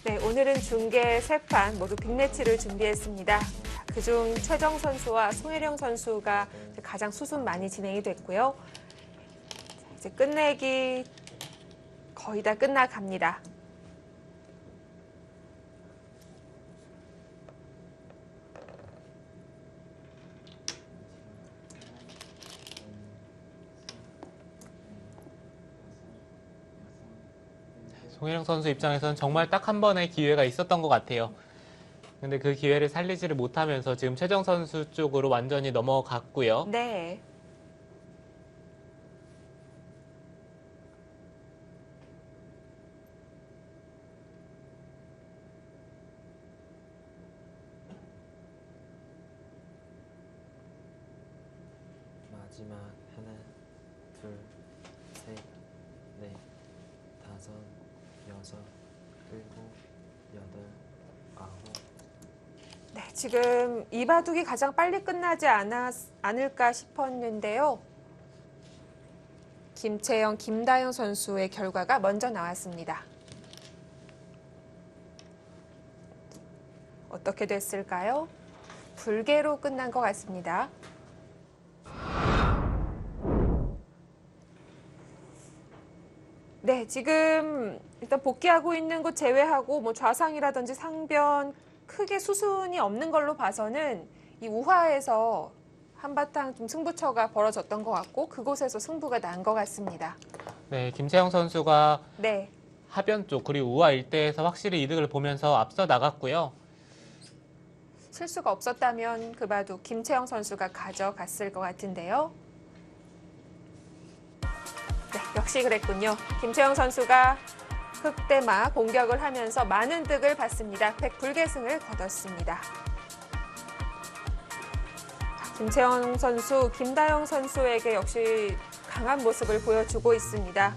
네, 오늘은 중계 3판 모두 빅매치를 준비했습니다. 그중 최정 선수와 송혜령 선수가 가장 수순 많이 진행이 됐고요. 이제 끝내기 거의 다 끝나갑니다. 송혜령 선수 입장에서는 정말 딱 한 번의 기회가 있었던 것 같아요. 근데 그 기회를 살리지를 못하면서 지금 최정 선수 쪽으로 완전히 넘어갔고요. 네. 마지막 하나, 둘, 셋, 넷, 다섯, 여섯, 일곱, 여덟, 아홉. 네, 지금 이 바둑이 가장 빨리 끝나지 않을까 싶었는데요. 김채영, 김다영 선수의 결과가 먼저 나왔습니다. 어떻게 됐을까요? 불개로 끝난 것 같습니다. 네, 지금 일단 복귀하고 있는 곳 제외하고 뭐 좌상이라든지 상변 크게 수순이 없는 걸로 봐서는 이 우하에서 한바탕 좀 승부처가 벌어졌던 것 같고 그곳에서 승부가 난 것 같습니다. 네, 김채영 선수가 네, 하변 쪽 그리고 우하 일대에서 확실히 이득을 보면서 앞서 나갔고요. 실수가 없었다면 그 바둑 김채영 선수가 가져갔을 것 같은데요. 네, 역시 그랬군요. 김채영 선수가 흑대마 공격을 하면서 많은 득을 받습니다. 100불계승을 거뒀습니다. 김채영 선수, 김다영 선수에게 역시 강한 모습을 보여주고 있습니다.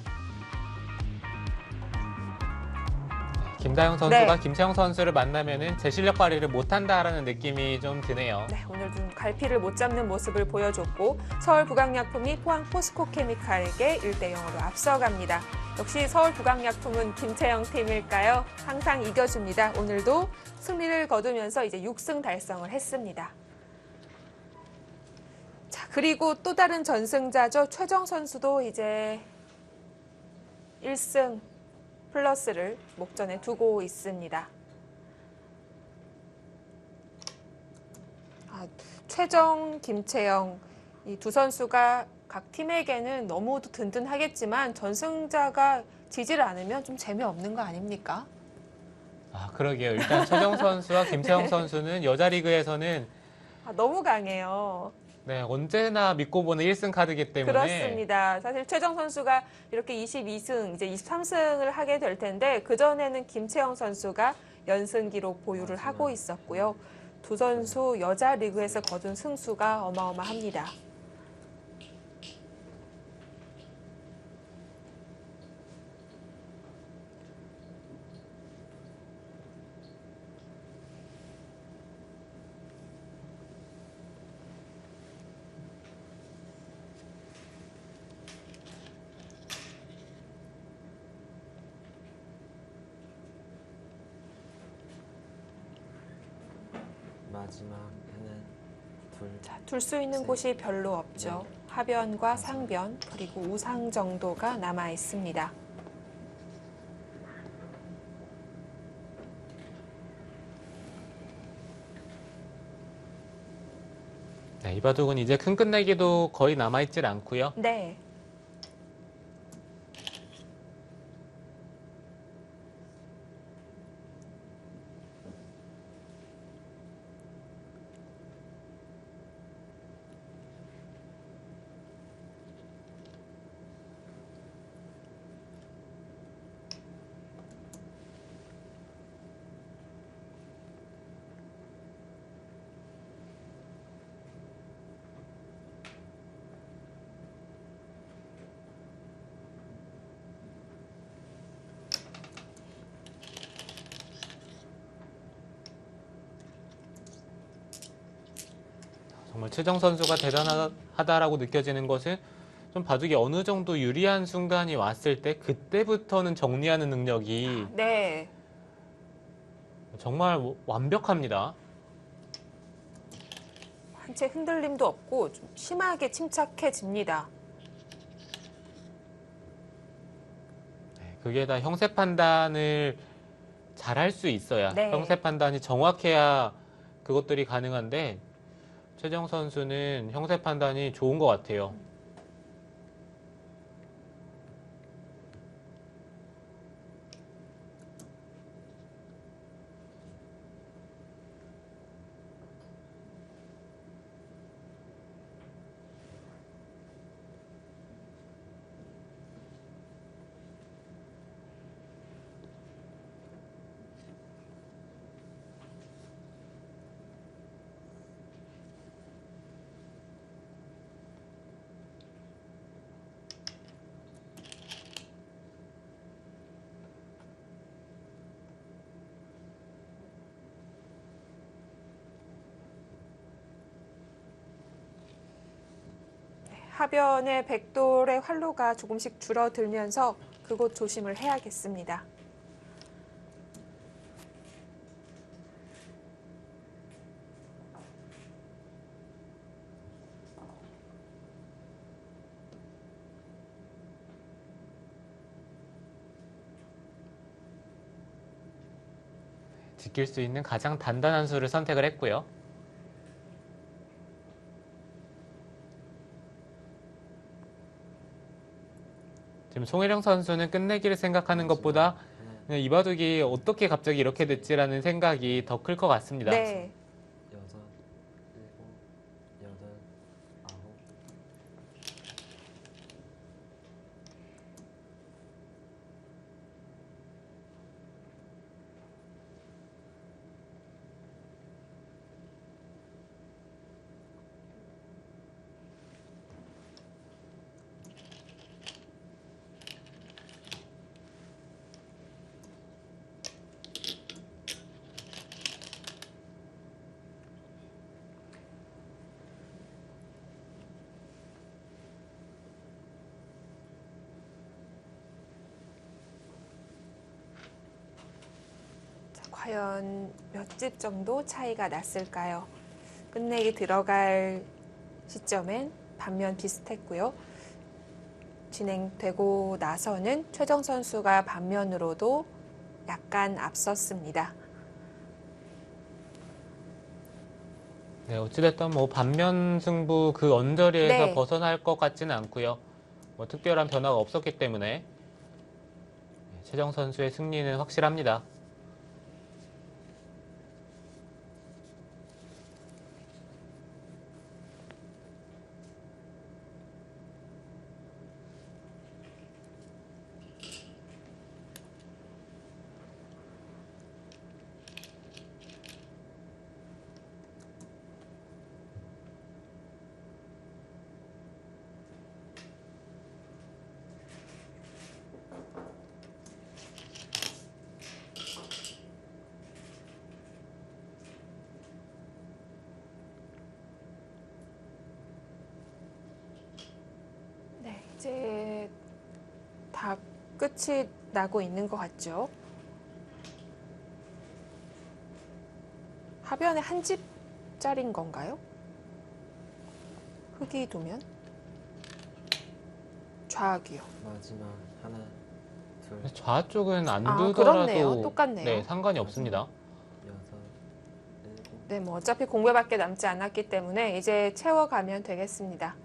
김다영 선수가 네. 김채영 선수를 만나면은 제 실력 발휘를 못한다라는 느낌이 좀 드네요. 네, 오늘 좀 갈피를 못 잡는 모습을 보여줬고 서울부강약품이 포항 포스코케미칼에게 1대0으로 앞서갑니다. 역시 서울부강약품은 김채영 팀일까요? 항상 이겨줍니다. 오늘도 승리를 거두면서 이제 6승 달성을 했습니다. 자, 그리고 또 다른 전승자죠. 최정 선수도 이제 1승 플러스를 목전에 두고 있습니다. 최정, 김채영 이 두 선수가 각 팀에게는 너무도 든든하겠지만 전승자가 지지를 않으면 좀 재미없는 거 아닙니까? 아, 그러게요. 일단 최정 선수와 김채영 선수는 여자 리그에서는 너무 강해요. 네, 언제나 믿고 보는 1승 카드이기 때문에 그렇습니다. 사실 최정 선수가 이렇게 22승, 이제 23승을 하게 될 텐데 그전에는 김채영 선수가 연승 기록 보유를 하고 있었고요. 두 선수 여자 리그에서 거둔 승수가 어마어마합니다. 마지막 하나, 둘, 둘 수 있는 곳이 별로 없죠. 하변과 상변 그리고 우상 정도가 남아 있습니다. 네, 이 바둑은 이제 큰 끝내기도 거의 남아있질 않고요. 네. 정말 최정 선수가 대단하다라고 느껴지는 것은 좀 바둑이 어느 정도 유리한 순간이 왔을 때 그때부터는 정리하는 능력이 네. 정말 완벽합니다. 한 채 흔들림도 없고 좀 심하게 침착해집니다. 그게 다 형세 판단을 잘 할 수 있어야, 네. 형세 판단이 정확해야 그것들이 가능한데 최정 선수는 형세 판단이 좋은 것 같아요. 하변의 백돌의 활로가 조금씩 줄어들면서 그곳 조심을 해야겠습니다. 지킬 수 있는 가장 단단한 수를 선택을 했고요. 지금 송혜령 선수는 끝내기를 생각하는 것보다 그냥 이바둑이 어떻게 갑자기 이렇게 됐지라는 생각이 더 클 것 같습니다. 네. 6, 7, 8, 9. 자, 과연 몇 집 정도 차이가 났을까요? 끝내기 들어갈 시점엔 반면 비슷했고요. 진행되고 나서는 최정 선수가 반면으로도 약간 앞섰습니다. 네, 어찌됐든 뭐 반면 승부 그 언저리에서 네. 벗어날 것 같지는 않고요. 뭐 특별한 변화가 없었기 때문에 최정 선수의 승리는 확실합니다. 네, 이제 다 끝이 나고 있는 것 같죠? 하변에 한 집짜린 건가요? 흙이 두면? 좌악이요. 마지막 하나, 둘, 좌 쪽은 안 아, 두더라도 그렇네요. 똑같네요. 네, 상관이 없습니다. 6, 7. 네, 뭐 어차피 공배밖에 남지 않았기 때문에 이제 채워가면 되겠습니다.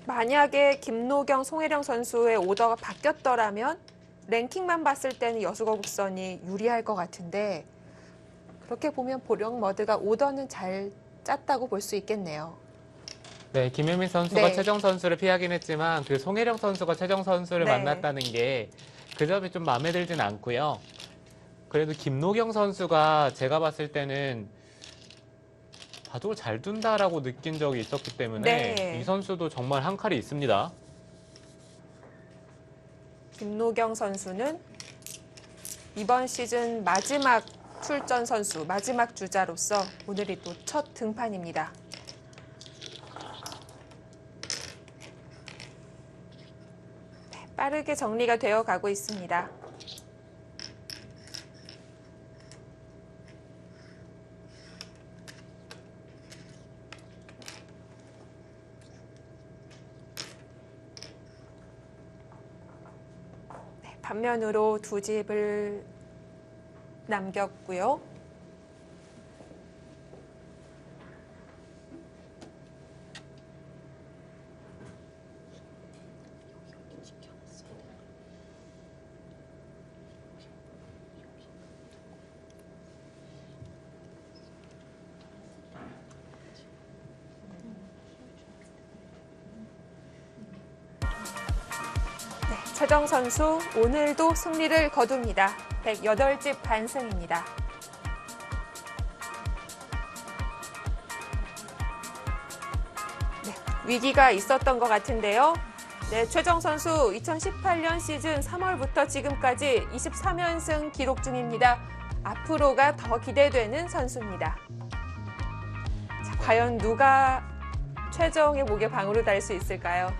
만약에 김노경, 송혜령 선수의 오더가 바뀌었더라면 랭킹만 봤을 때는 여수거북선이 유리할 것 같은데 그렇게 보면 보령머드가 오더는 잘 짰다고 볼 수 있겠네요. 네, 김혜민 선수가 네. 최정 선수를 피하긴 했지만 그 송혜령 선수가 최정 선수를 네. 만났다는 게 그 점이 좀 마음에 들진 않고요. 그래도 김노경 선수가 제가 봤을 때는 바둑을 잘 둔다라고 느낀 적이 있었기 때문에 네. 이 선수도 정말 한 칼이 있습니다. 김노경 선수는 이번 시즌 마지막 출전 선수, 마지막 주자로서 오늘이 또 첫 등판입니다. 네, 빠르게 정리가 되어 가고 있습니다. 네, 반면으로 두 집을 남겼고요. 네, 최정 선수 오늘도 승리를 거둡니다. 108집 반승입니다. 네, 위기가 있었던 것 같은데요. 네, 최정 선수 2018년 시즌 3월부터 지금까지 23연승 기록 중입니다. 앞으로가 더 기대되는 선수입니다. 자, 과연 누가 최정의 목에 방울을 달 수 있을까요?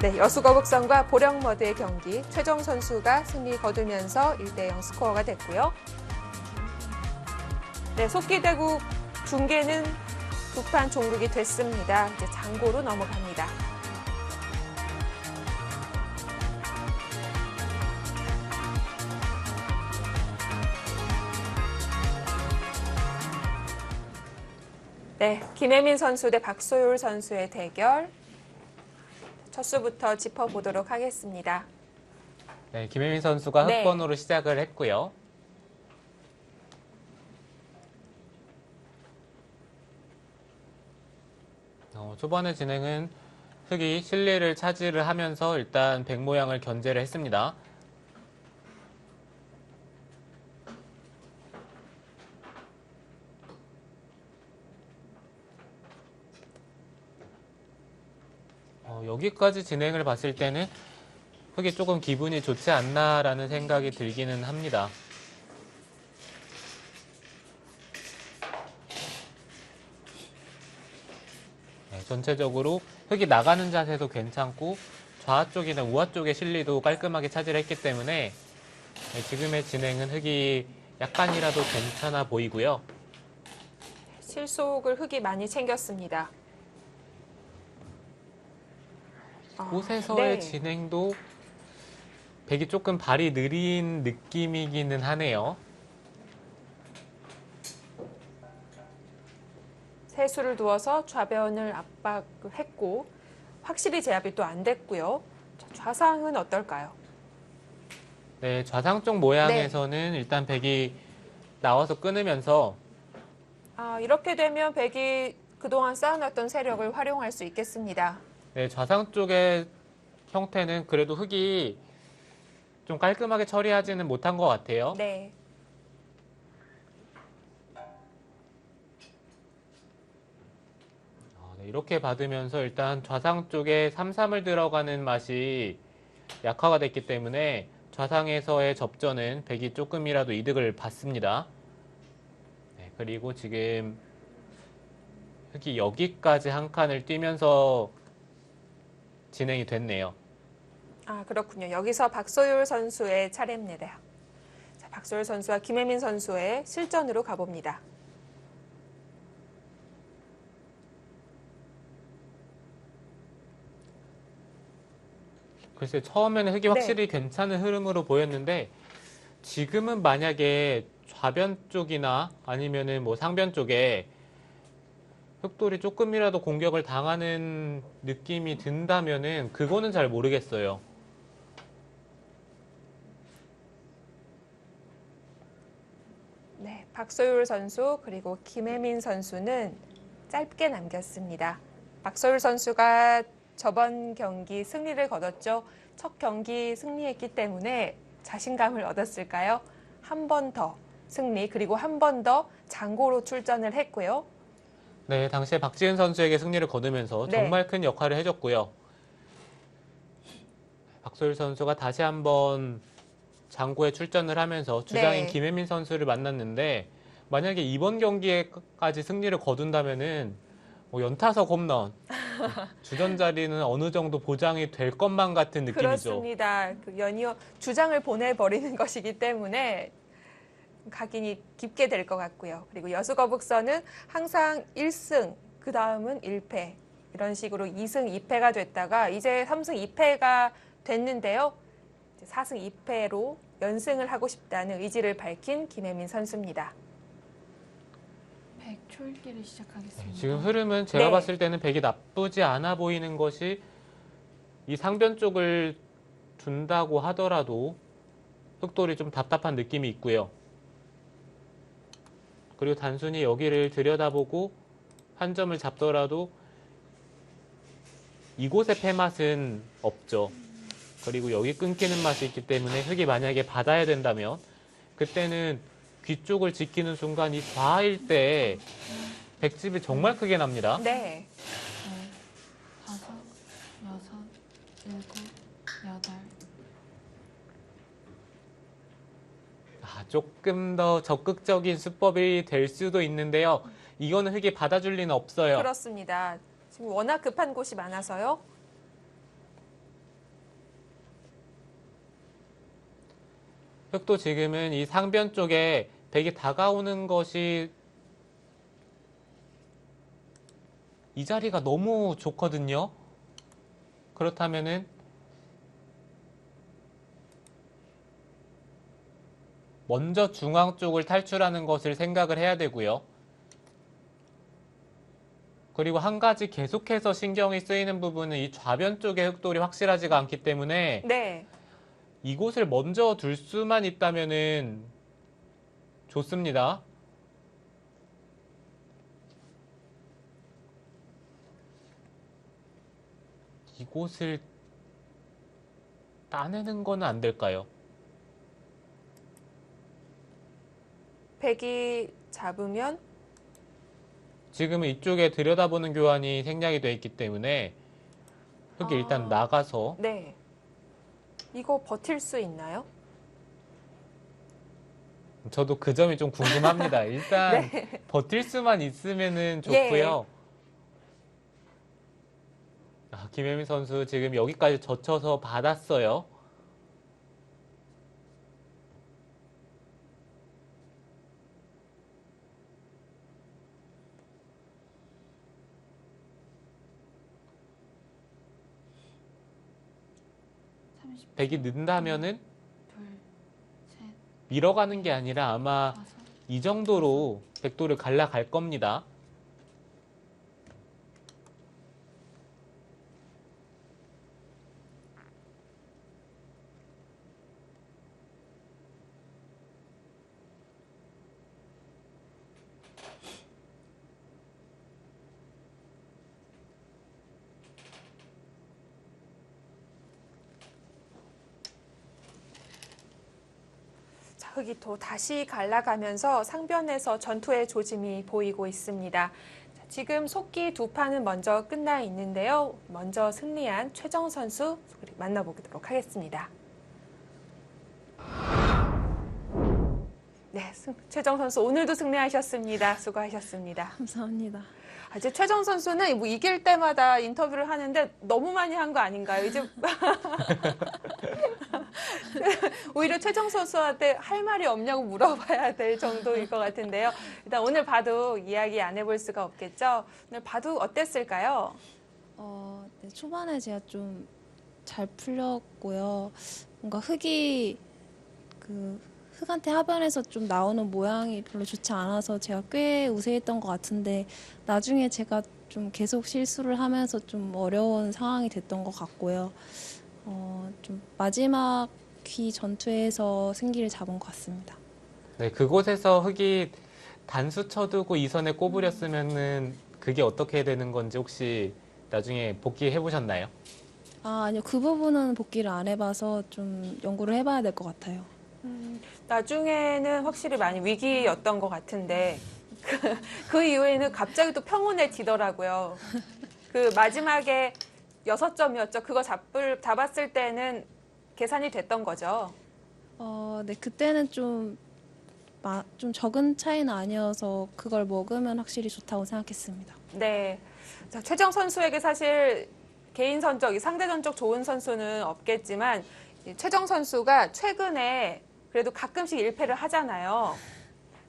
네, 여수거북선과 보령머드의 경기 최정 선수가 승리 거두면서 1대0 스코어가 됐고요. 네, 속기대국 중계는 두 판 종국이 됐습니다. 이제 장고로 넘어갑니다. 네, 김혜민 선수 대 박소율 선수의 대결. 첫 수부터 짚어보도록 하겠습니다. 네, 김혜민 선수가 네. 흑번으로 시작을 했고요. 초반의 진행은 흑이 실리를 차지를 하면서 일단 백 모양을 견제를 했습니다. 여기까지 진행을 봤을 때는 흑이 조금 기분이 좋지 않나라는 생각이 들기는 합니다. 네, 전체적으로 흑이 나가는 자세도 괜찮고 좌 쪽이나 우하 쪽의 실리도 깔끔하게 차지를 했기 때문에 네, 지금의 진행은 흑이 약간이라도 괜찮아 보이고요. 실속을 흑이 많이 챙겼습니다. 곳에서의 네. 진행도 백이 조금 발이 느린 느낌이기는 하네요. 세수를 두어서 좌변을 압박했고 확실히 제압이 또 안 됐고요. 자, 좌상은 어떨까요? 네, 좌상 쪽 모양에서는 일단 백이 나와서 끊으면서 이렇게 되면 백이 그동안 쌓아놨던 세력을 활용할 수 있겠습니다. 네, 좌상 쪽의 형태는 그래도 흑이 좀 깔끔하게 처리하지는 못한 것 같아요. 네. 네, 이렇게 받으면서 일단 좌상 쪽에 3-3을 들어가는 맛이 약화가 됐기 때문에 좌상에서의 접전은 백이 조금이라도 이득을 받습니다. 네, 그리고 지금 흑이 여기까지 한 칸을 뛰면서 진행이 됐네요. 그렇군요. 여기서 박소율 선수의 차례입니다. 자, 박소율 선수와 김혜민 선수의 실전으로 가봅니다. 글쎄 처음에는 흑이 확실히 괜찮은 흐름으로 보였는데 지금은 만약에 좌변 쪽이나 아니면은 뭐 상변 쪽에 흑돌이 조금이라도 공격을 당하는 느낌이 든다면은 그거는 잘 모르겠어요. 네, 박소율 선수 그리고 김혜민 선수는 짧게 남겼습니다. 박소율 선수가 저번 경기 승리를 거뒀죠. 첫 경기 승리했기 때문에 자신감을 얻었을까요? 한 번 더 승리 그리고 한 번 더 장고로 출전을 했고요. 네, 당시에 박지은 선수에게 승리를 거두면서 네. 정말 큰 역할을 해줬고요. 박소율 선수가 다시 한번 장고에 출전을 하면서 주장인 네. 김혜민 선수를 만났는데 만약에 이번 경기에까지 승리를 거둔다면은 뭐 연타석 홈런, 주전 자리는 어느 정도 보장이 될 것만 같은 느낌이죠. 그렇습니다. 그 연이어 주장을 보내버리는 것이기 때문에 각인이 깊게 될 것 같고요. 그리고 여수거북선은 항상 1승, 그 다음은 1패 이런 식으로 2승 2패가 됐다가 이제 3승 2패가 됐는데요. 4승 2패로 연승을 하고 싶다는 의지를 밝힌 김혜민 선수입니다. 백 초읽기를 시작하겠습니다. 지금 흐름은 제가 네. 봤을 때는 백이 나쁘지 않아 보이는 것이 이 상변 쪽을 둔다고 하더라도 흑돌이 좀 답답한 느낌이 있고요. 그리고 단순히 여기를 들여다보고 한 점을 잡더라도 이곳의 패맛은 없죠. 그리고 여기 끊기는 맛이 있기 때문에 흑이 만약에 받아야 된다면 그때는 귀 쪽을 지키는 순간 이 좌일 때 백집이 정말 크게 납니다. 네. 다섯, 여섯, 일곱, 여덟. 조금 더 적극적인 수법이 될 수도 있는데요. 이거는 흑이 받아줄 리는 없어요. 그렇습니다. 지금 워낙 급한 곳이 많아서요. 흑도 지금은 이 상변 쪽에 백이 다가오는 것이 이 자리가 너무 좋거든요. 그렇다면은 먼저 중앙 쪽을 탈출하는 것을 생각을 해야 되고요. 그리고 한 가지 계속해서 신경이 쓰이는 부분은 이 좌변 쪽의 흑돌이 확실하지가 않기 때문에 네. 이곳을 먼저 둘 수만 있다면은 좋습니다. 이곳을 따내는 건 안 될까요? 백이 잡으면 지금은 이쪽에 들여다보는 교환이 생략이 돼 있기 때문에 흑이 일단 나가서 네. 이거 버틸 수 있나요? 저도 그 점이 좀 궁금합니다. 일단 네. 버틸 수만 있으면은 좋고요. 김혜민 선수 지금 여기까지 젖혀서 받았어요. 백이 는다면은 둘, 셋, 밀어가는 게 아니라 아마 다섯. 이 정도로 백도를 갈라갈 겁니다. 자, 흑이 또 다시 갈라가면서 상변에서 전투의 조짐이 보이고 있습니다. 자, 지금 속기 두 판은 먼저 끝나 있는데요. 먼저 승리한 최정 선수 만나보도록 하겠습니다. 네, 최정 선수 오늘도 승리하셨습니다. 수고하셨습니다. 감사합니다. 이제 최정 선수는 뭐 이길 때마다 인터뷰를 하는데 너무 많이 한 거 아닌가요? 이제 오히려 최정 선수한테 할 말이 없냐고 물어봐야 될 정도일 것 같은데요. 일단 오늘 바둑 이야기 안 해볼 수가 없겠죠. 오늘 바둑 어땠을까요? 네, 초반에 제가 좀 잘 풀렸고요. 뭔가 흑이 흑한테 하변에서 좀 나오는 모양이 별로 좋지 않아서 제가 꽤 우세했던 것 같은데 나중에 제가 좀 계속 실수를 하면서 좀 어려운 상황이 됐던 것 같고요. 좀 마지막 귀 전투에서 승기를 잡은 것 같습니다. 네, 그곳에서 흑이 단수 쳐두고 2선에 꼽으렸으면은 그게 어떻게 되는 건지 혹시 나중에 복귀해 보셨나요? 아니요. 그 부분은 복귀를 안 해봐서 좀 연구를 해봐야 될 것 같아요. 나중에는 확실히 많이 위기였던 것 같은데 그 이후에는 갑자기 또 평온해지더라고요. 그 마지막에 6점이었죠. 그거 잡았을 때는 계산이 됐던 거죠. 네, 그때는 좀 적은 차이는 아니어서 그걸 먹으면 확실히 좋다고 생각했습니다. 네. 자, 최정 선수에게 사실 개인 선적, 상대 전적 좋은 선수는 없겠지만 이 최정 선수가 최근에 그래도 가끔씩 1패를 하잖아요.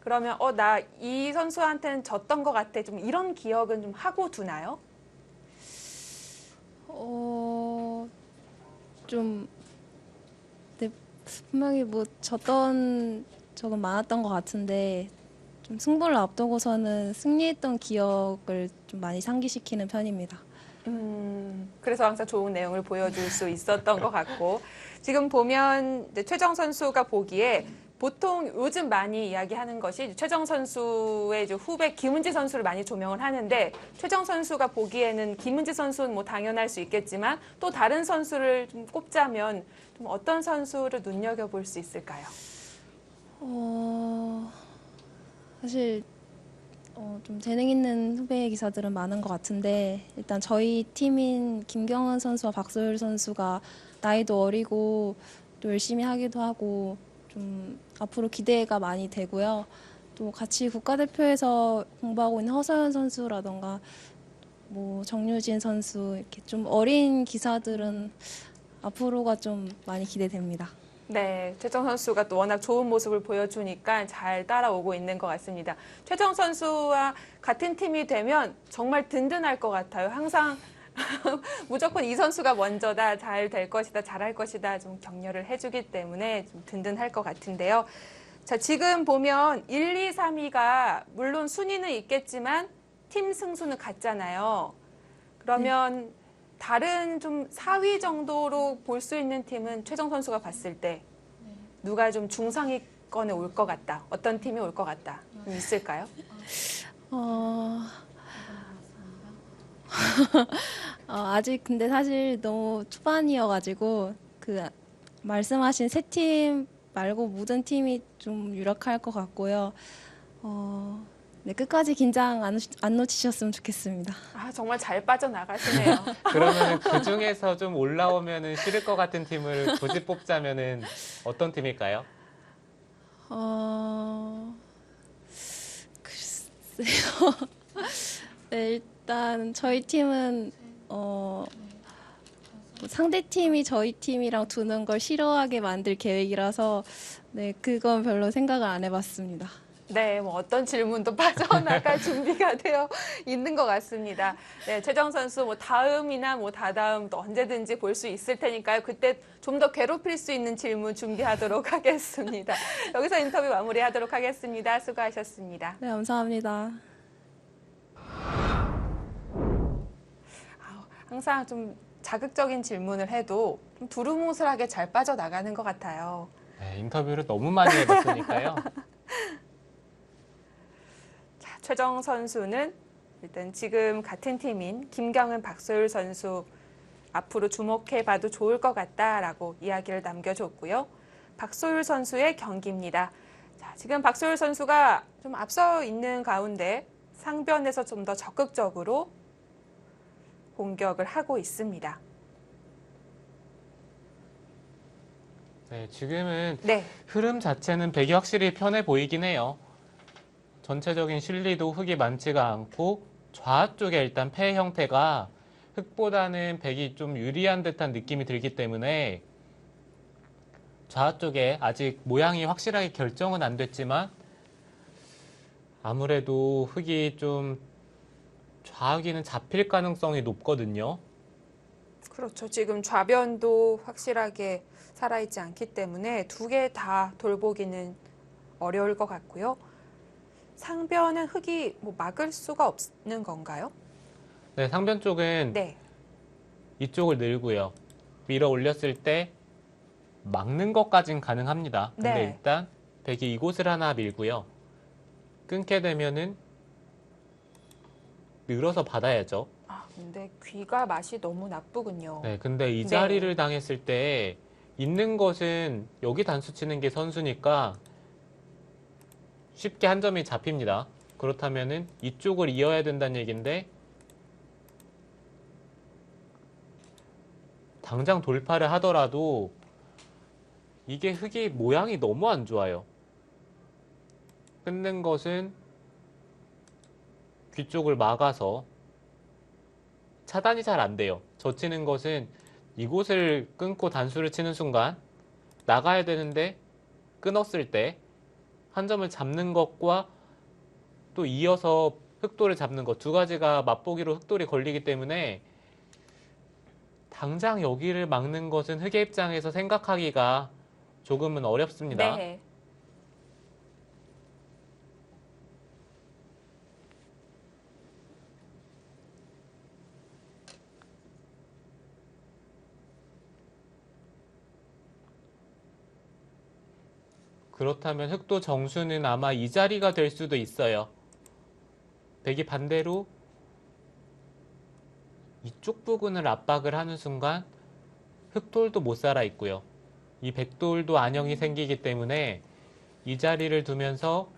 그러면 나 이 선수한테는 졌던 것 같아. 좀 이런 기억은 좀 하고 두나요? 좀 네, 분명히 뭐 졌던 적은 많았던 것 같은데 좀 승부를 앞두고서는 승리했던 기억을 좀 많이 상기시키는 편입니다. 그래서 항상 좋은 내용을 보여줄 수 있었던 것 같고 지금 보면 이제 최정 선수가 보기에 보통 요즘 많이 이야기하는 것이 최정 선수의 이제 후배 김은지 선수를 많이 조명을 하는데 최정 선수가 보기에는 김은지 선수는 뭐 당연할 수 있겠지만 또 다른 선수를 좀 꼽자면 좀 어떤 선수를 눈여겨볼 수 있을까요? 사실 좀 재능 있는 후배 기사들은 많은 것 같은데 일단 저희 팀인 김경은 선수와 박소율 선수가 나이도 어리고 또 열심히 하기도 하고 좀 앞으로 기대가 많이 되고요. 또 같이 국가대표에서 공부하고 있는 허서연 선수라던가 뭐 정유진 선수 이렇게 좀 어린 기사들은 앞으로가 좀 많이 기대됩니다. 네, 최정 선수가 또 워낙 좋은 모습을 보여주니까 잘 따라오고 있는 것 같습니다. 최정 선수와 같은 팀이 되면 정말 든든할 것 같아요. 항상 무조건 이 선수가 먼저다, 잘 될 것이다, 잘할 것이다 좀 격려를 해주기 때문에 좀 든든할 것 같은데요. 자, 지금 보면 1, 2, 3위가 물론 순위는 있겠지만 팀 승수는 같잖아요. 그러면 다른 좀 4위 정도로 볼 수 있는 팀은 최정 선수가 봤을 때 누가 좀 중상위권에 올 것 같다. 어떤 팀이 올 것 같다. 좀 있을까요? 아직 근데 사실 너무 초반이어가지고 그 말씀하신 세 팀 말고 모든 팀이 좀 유력할 것 같고요. 네, 끝까지 긴장 안 놓치셨으면 좋겠습니다. 아, 정말 잘 빠져나가시네요. 그러면 그 중에서 좀 올라오면은 싫을 것 같은 팀을 굳이 뽑자면은 어떤 팀일까요? 글쎄요. 네, 일단 저희 팀은 뭐 상대 팀이 저희 팀이랑 두는 걸 싫어하게 만들 계획이라서 네, 그건 별로 생각을 안 해봤습니다. 네, 뭐 어떤 질문도 빠져나갈 준비가 되어 있는 것 같습니다. 네, 최정 선수 뭐 다음이나 뭐 다다음 또 언제든지 볼 수 있을 테니까요. 그때 좀 더 괴롭힐 수 있는 질문 준비하도록 하겠습니다. 여기서 인터뷰 마무리하도록 하겠습니다. 수고하셨습니다. 네, 감사합니다. 항상 좀 자극적인 질문을 해도 좀 두루뭉술하게 잘 빠져나가는 것 같아요. 네, 인터뷰를 너무 많이 해봤으니까요. 자, 최정 선수는 일단 지금 같은 팀인 김경은, 박소율 선수 앞으로 주목해봐도 좋을 것 같다라고 이야기를 남겨줬고요. 박소율 선수의 경기입니다. 자, 지금 박소율 선수가 좀 앞서 있는 가운데 상변에서 좀 더 적극적으로 공격을 하고 있습니다. 네, 지금은 네, 흐름 자체는 백이 확실히 편해 보이긴 해요. 전체적인 실리도 흙이 많지가 않고 좌 쪽에 일단 패 형태가 흙보다는 백이 좀 유리한 듯한 느낌이 들기 때문에 좌 쪽에 아직 모양이 확실하게 결정은 안 됐지만 아무래도 흙이 좀 좌우기는 잡힐 가능성이 높거든요. 그렇죠. 지금 좌변도 확실하게 살아있지 않기 때문에 두 개 다 돌보기는 어려울 것 같고요. 상변은 흙이 뭐 막을 수가 없는 건가요? 네, 상변 쪽은 네. 이쪽을 늘고요. 밀어 올렸을 때 막는 것까진 가능합니다. 근데 네. 일단 백이 이곳을 하나 밀고요. 끊게 되면은 늘어서 받아야죠. 아, 근데 귀가 맛이 너무 나쁘군요. 네, 근데 이 네. 자리를 당했을 때 있는 것은 여기 단수 치는 게 선수니까 쉽게 한 점이 잡힙니다. 그렇다면은 이쪽을 이어야 된다는 얘기인데 당장 돌파를 하더라도 이게 흙이 모양이 너무 안 좋아요. 끊는 것은 귀 쪽을 막아서 차단이 잘 안 돼요. 젖히는 것은 이곳을 끊고 단수를 치는 순간 나가야 되는데 끊었을 때 한 점을 잡는 것과 또 이어서 흑돌을 잡는 것 두 가지가 맛보기로 흑돌이 걸리기 때문에 당장 여기를 막는 것은 흑의 입장에서 생각하기가 조금은 어렵습니다. 네. 그렇다면 흑도 정수는 아마 이 자리가 될 수도 있어요. 백이 반대로 이쪽 부분을 압박을 하는 순간 흑돌도 못 살아 있고요. 이 백돌도 안형이 생기기 때문에 이 자리를 두면서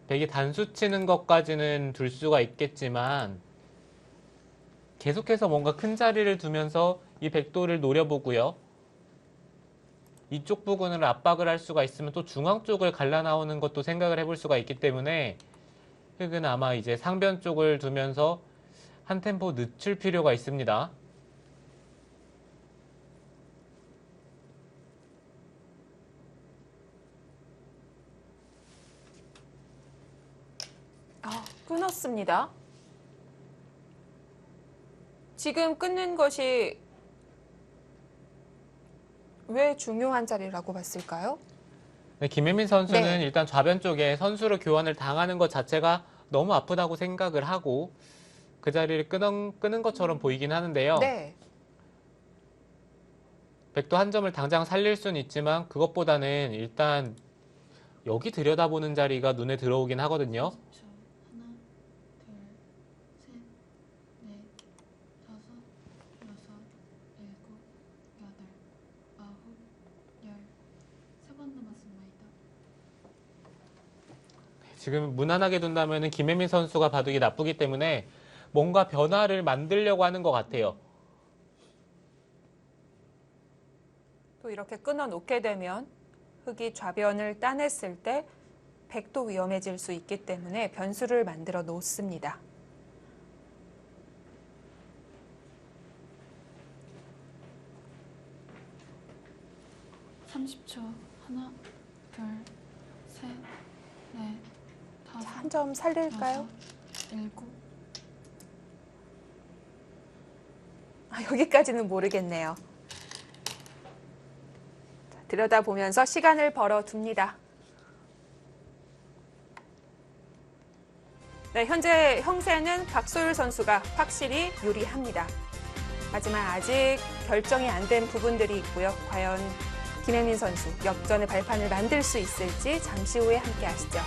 백이 단수 치는 것까지는 둘 수가 있겠지만 계속해서 뭔가 큰 자리를 두면서 이 백돌을 노려보고요. 이쪽 부분을 압박을 할 수가 있으면 또 중앙 쪽을 갈라 나오는 것도 생각을 해볼 수가 있기 때문에 흑은 아마 이제 상변 쪽을 두면서 한 템포 늦출 필요가 있습니다. 아, 끊었습니다. 지금 끊는 것이 왜 중요한 자리라고 봤을까요? 네, 김혜민 선수는 네. 일단 좌변 쪽에 선수로 교환을 당하는 것 자체가 너무 아프다고 생각을 하고 그 자리를 끄는 것처럼 보이긴 하는데요. 네. 백도 한 점을 당장 살릴 수는 있지만 그것보다는 일단 여기 들여다보는 자리가 눈에 들어오긴 하거든요. 30초. 하나, 둘, 셋, 넷, 다섯, 여섯, 일곱, 여덟, 아홉, 열. 세 번 남았습니다. 지금 무난하게 둔다면 김혜민 선수가 바둑이 나쁘기 때문에 뭔가 변화를 만들려고 하는 것 같아요. 또 이렇게 끊어 놓게 되면 흑이 좌변을 따냈을 때 백도 위험해질 수 있기 때문에 변수를 만들어 놓습니다. 삼십 초. 하나, 둘, 셋, 넷, 다섯, 한 점 살릴까요? 여섯, 일곱. 아, 여기까지는 모르겠네요. 자, 들여다보면서 시간을 벌어둡니다. 네, 현재 형세는 박소율 선수가 확실히 유리합니다. 하지만 아직 결정이 안 된 부분들이 있고요. 과연 김혜민 선수 역전의 발판을 만들 수 있을지 잠시 후에 함께 하시죠.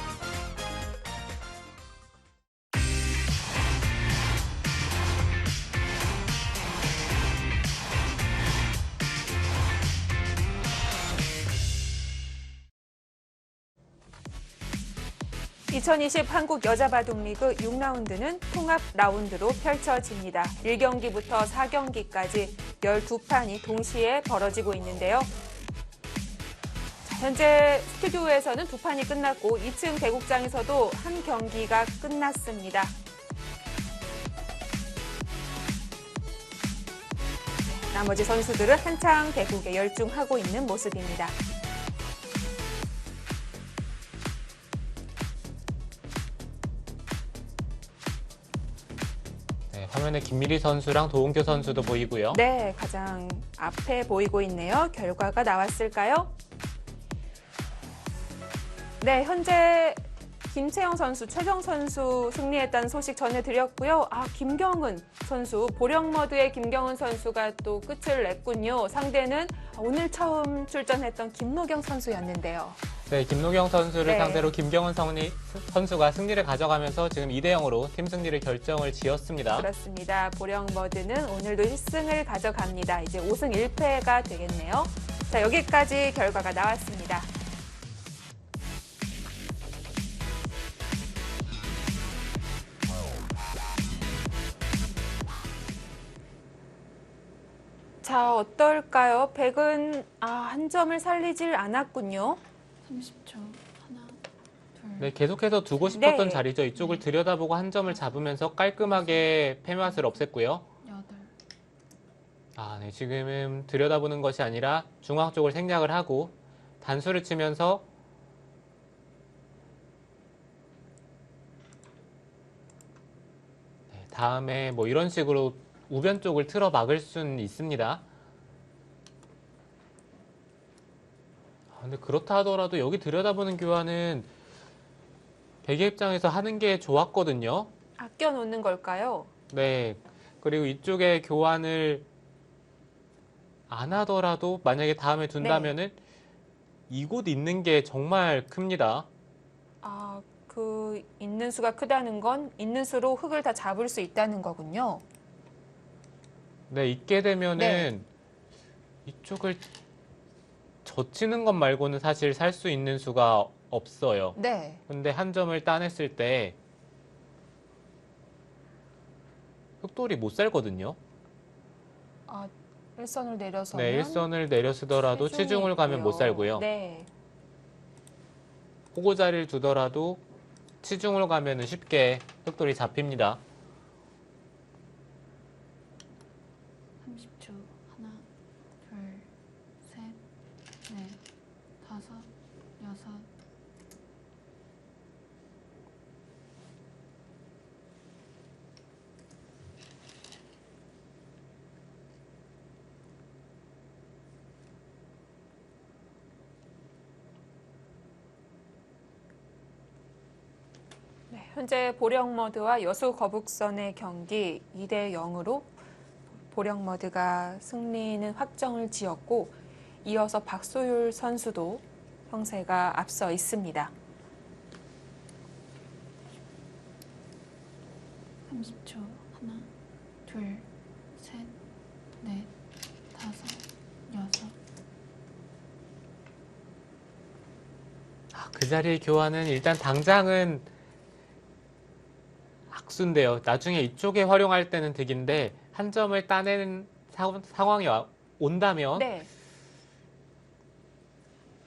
(2020) 한국 여자바둑리그 6라운드는 통합 라운드로 펼쳐집니다. 1경기부터 4경기까지 12판이 동시에 벌어지고 있는데요. 자, 현재 스튜디오에서는 2판이 끝났고 2층 대국장에서도 한 경기가 끝났습니다. 나머지 선수들은 한창 대국에 열중하고 있는 모습입니다. 네, 화면에 김미리 선수랑 도은교 선수도 보이고요. 네, 가장 앞에 보이고 있네요. 결과가 나왔을까요? 네, 현재 김채영 선수, 최정 선수 승리했다는 소식 전해드렸고요. 김경은 선수, 보령머드의 김경은 선수가 또 끝을 냈군요. 상대는 오늘 처음 출전했던 김노경 선수였는데요. 네, 김노경 선수를 네. 상대로 김경은 선수가 승리를 가져가면서 지금 2대 0으로 팀 승리를 결정을 지었습니다. 그렇습니다. 보령머드는 오늘도 1승을 가져갑니다. 이제 5승 1패가 되겠네요. 자, 여기까지 결과가 나왔습니다. 자, 어떨까요? 백은 한 점을 살리질 않았군요. 30초. 하나, 둘, 네, 계속해서 두고 싶었던 네. 자리죠. 이쪽을 들여다보고 한 점을 잡으면서 깔끔하게 패맛을 없앴고요. 8. 네, 지금은 들여다보는 것이 아니라 중앙 쪽을 생략을 하고 단수를 치면서 네, 다음에 뭐 이런 식으로 우변 쪽을 틀어 막을 수는 있습니다. 근데 그렇다 하더라도 여기 들여다보는 교환은 백의 입장에서 하는 게 좋았거든요. 아껴 놓는 걸까요? 네. 그리고 이쪽에 교환을 안 하더라도 만약에 다음에 둔다면은 이곳 있는 게 정말 큽니다. 그 있는 수가 크다는 건 있는 수로 흙을 다 잡을 수 있다는 거군요. 네, 있게 되면은 네. 이쪽을 젖히는 것 말고는 사실 살 수 있는 수가 없어요. 네. 근데 한 점을 따냈을 때 흑돌이 못 살거든요. 일선을 내려서면 네, 일선을 내려쓰더라도 치중을 가면 못 살고요. 네. 호구 자리를 두더라도 치중을 가면은 쉽게 흑돌이 잡힙니다. 30초. 하나, 둘, 셋, 넷, 다섯, 여섯. 네, 현재 보령머드와 여수 거북선의 경기 2대 0으로 보령머드가 승리는 확정을 지었고 이어서 박소율 선수도 형세가 앞서 있습니다. 30초. 하나, 둘, 셋, 넷, 다섯, 여섯. 그 자리의 교환은 일단 당장은 악수인데요. 나중에 이쪽에 활용할 때는 득인데 한 점을 따내는 상황이 온다면 네.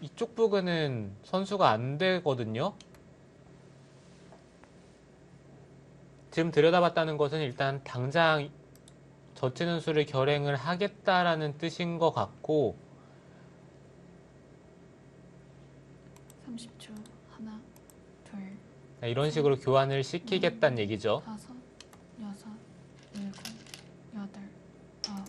이쪽 부근은 선수가 안 되거든요. 지금 들여다봤다는 것은 일단 당장 젖히는 수를 결행을 하겠다라는 뜻인 것 같고 30초. 하나, 둘, 이런 식으로 교환을 시키겠다는 얘기죠. 다섯, 여섯, 일곱, 여덟, 아홉.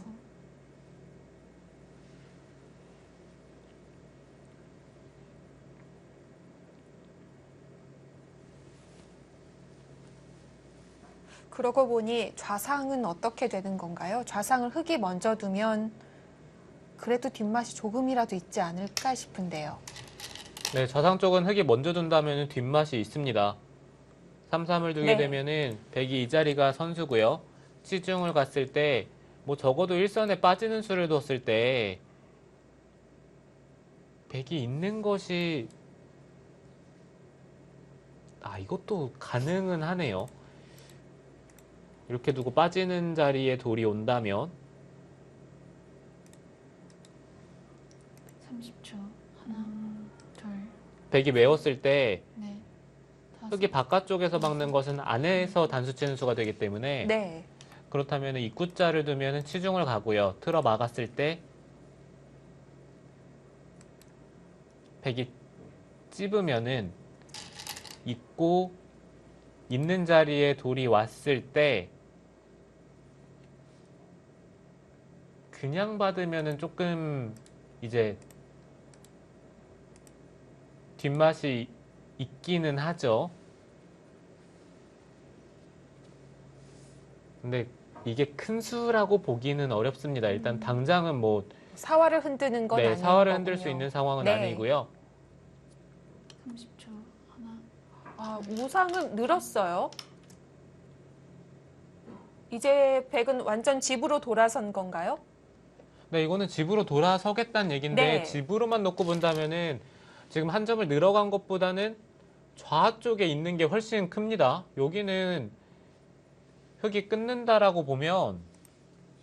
그러고 보니 좌상은 어떻게 되는 건가요? 좌상을 흙이 먼저 두면 그래도 뒷맛이 조금이라도 있지 않을까 싶은데요. 네, 좌상 쪽은 흙이 먼저 둔다면 뒷맛이 있습니다. 3-3을 두게 네. 되면은 백이 이 자리가 선수고요. 치중을 갔을 때 뭐 적어도 일선에 빠지는 수를 뒀을 때 백이 있는 것이 이것도 가능은 하네요. 이렇게 두고 빠지는 자리에 돌이 온다면 30초. 하나, 둘, 백이 메웠을 때 넷, 다섯. 흙이 바깥쪽에서 막는 것은 안에서 단수 치는 수가 되기 때문에 네. 그렇다면 입구자를 두면 치중을 가고요. 틀어 막았을 때 백이 찝으면은 있고 있는 자리에 돌이 왔을 때 그냥 받으면은 조금 이제 뒷맛이 있기는 하죠. 근데 이게 큰 수라고 보기는 어렵습니다. 일단 당장은 뭐 사활을 흔드는 건 아닌 사활을 흔들 수 거군요. 있는 상황은 네. 아니고요. 30초. 하나, 아, 우상은 늘었어요. 이제 백은 완전 집으로 돌아선 건가요? 네, 이거는 집으로 돌아서겠다는 얘기인데 네. 집으로만 놓고 본다면은 지금 한 점을 늘어간 것보다는 좌 쪽에 있는 게 훨씬 큽니다. 여기는 흙이 끊는다라고 보면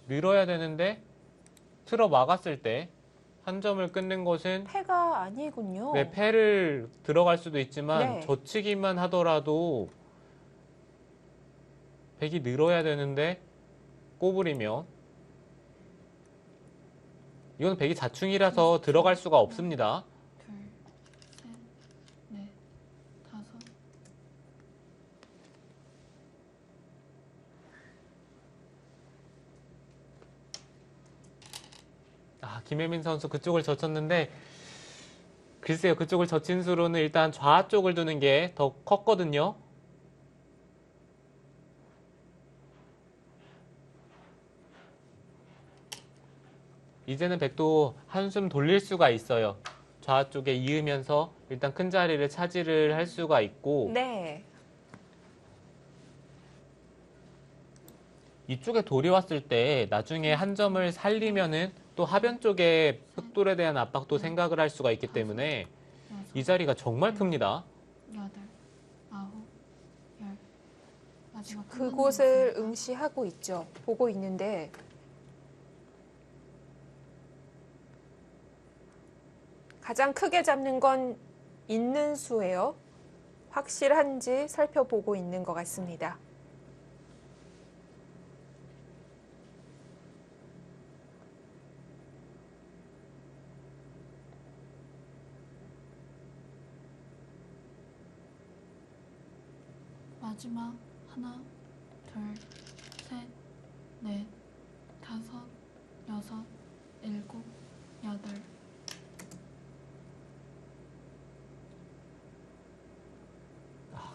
늘어야 되는데 틀어 막았을 때 한 점을 끊는 것은 패가 아니군요. 네, 패를 들어갈 수도 있지만 네. 젖히기만 하더라도 백이 늘어야 되는데 꼬부리면 이건 백이 자충이라서 들어갈 수가 없습니다. 둘, 셋, 넷, 다섯. 아, 김혜민 선수 그쪽을 젖혔는데 글쎄요, 그쪽을 젖힌 수로는 일단 좌 쪽을 두는 게 더 컸거든요. 이제는 백도 한숨 돌릴 수가 있어요. 좌 쪽에 이으면서 일단 큰 자리를 차지를 할 수가 있고 네. 이쪽에 돌이 왔을 때 나중에 한 점을 살리면은 또 하변 쪽에 흑돌에 대한 압박도 생각을 할 수가 있기 때문에 이 자리가 정말 큽니다. 여덟, 아홉, 열. 마지막 한 그곳을 번만 응시하고 있죠. 보고 있는데 가장 크게 잡는 건 있는 수예요. 확실한지 살펴보고 있는 것 같습니다. 마지막 하나, 둘, 셋, 넷, 다섯, 여섯, 일곱, 여덟.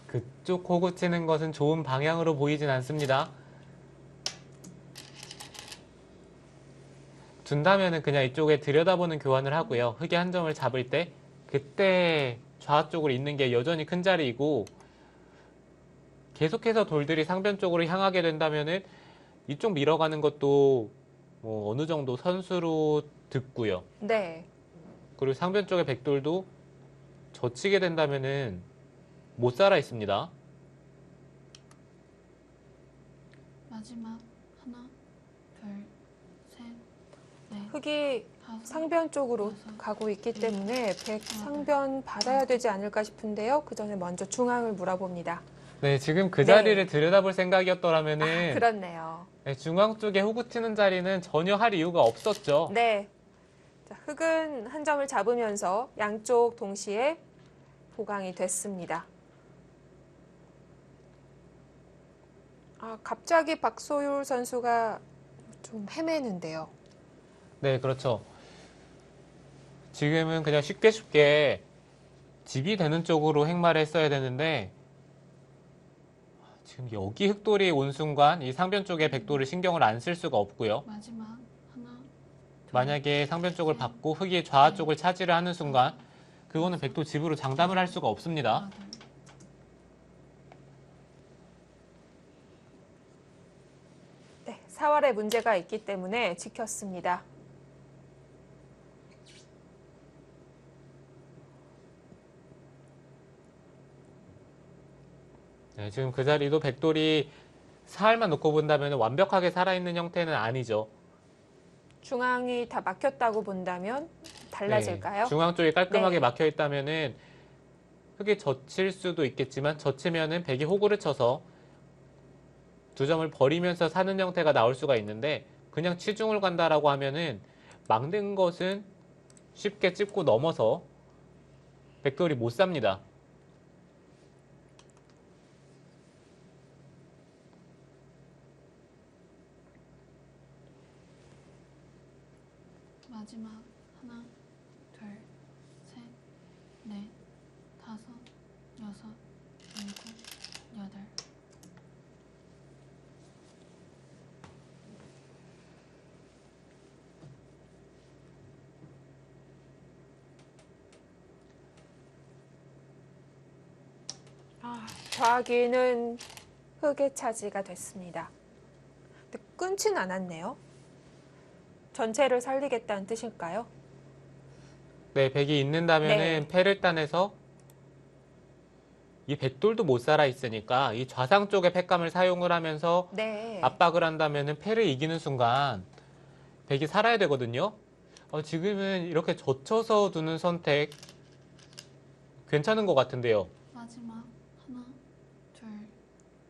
그쪽 호구 치는 것은 좋은 방향으로 보이진 않습니다. 둔다면은 그냥 이쪽에 들여다보는 교환을 하고요. 흙의 한 점을 잡을 때 그때 좌 쪽으로 있는 게 여전히 큰 자리이고 계속해서 돌들이 상변 쪽으로 향하게 된다면은 이쪽 밀어가는 것도 뭐 어느 정도 선수로 듣고요. 네. 그리고 상변 쪽의 백돌도 젖히게 된다면은 못 살아 있습니다. 마지막 하나, 둘, 셋, 넷, 흙이 다섯. 상변 쪽으로 가고 있기 때문에 백 상변 받아야 되지 않을까 싶은데요. 그 전에 먼저 중앙을 물어봅니다. 네, 지금 그 네. 자리를 들여다볼 생각이었더라면은 아, 그렇네요. 네, 중앙 쪽에 호구 튀는 자리는 전혀 할 이유가 없었죠. 네. 자, 흙은 한 점을 잡으면서 양쪽 동시에 보강이 됐습니다. 아, 갑자기 박소율 선수가 좀 헤매는데요. 네, 그렇죠. 지금은 그냥 쉽게 집이 되는 쪽으로 행마를 했어야 되는데 지금 여기 흑돌이 온 순간 이 상변 쪽에 백돌을 신경을 안 쓸 수가 없고요. 마지막 하나, 둘, 만약에 상변 쪽을 받고 흑이 좌 쪽을 차지를 하는 순간 그거는 백도 집으로 장담을 할 수가 없습니다. 여덟. 네, 사활에 문제가 있기 때문에 지켰습니다. 네, 지금 그 자리도 백돌이 사활만 놓고 본다면 완벽하게 살아있는 형태는 아니죠. 중앙이 다 막혔다고 본다면 달라질까요? 네, 중앙 쪽이 깔끔하게 네. 막혀 있다면은 흙이 젖힐 수도 있겠지만 젖히면은 백이 호구를 쳐서 두 점을 버리면서 사는 형태가 나올 수가 있는데 그냥 치중을 간다라고 하면은 막는 것은 쉽게 찝고 넘어서 백돌이 못 삽니다. 마지막 하나, 둘, 셋, 넷, 다섯, 여섯, 일곱, 여덟. 좌기는 흑의 차지가 됐습니다. 근데 끊진 않았네요. 전체를 살리겠다는 뜻일까요? 네, 백이 있는다면은 네. 패를 따내서 이 백돌도 못 살아 있으니까 이 좌상 쪽의 팩감을 사용을 하면서 네. 압박을 한다면은 패를 이기는 순간 백이 살아야 되거든요. 지금은 이렇게 젖혀서 두는 선택 괜찮은 것 같은데요. 마지막 하나, 둘,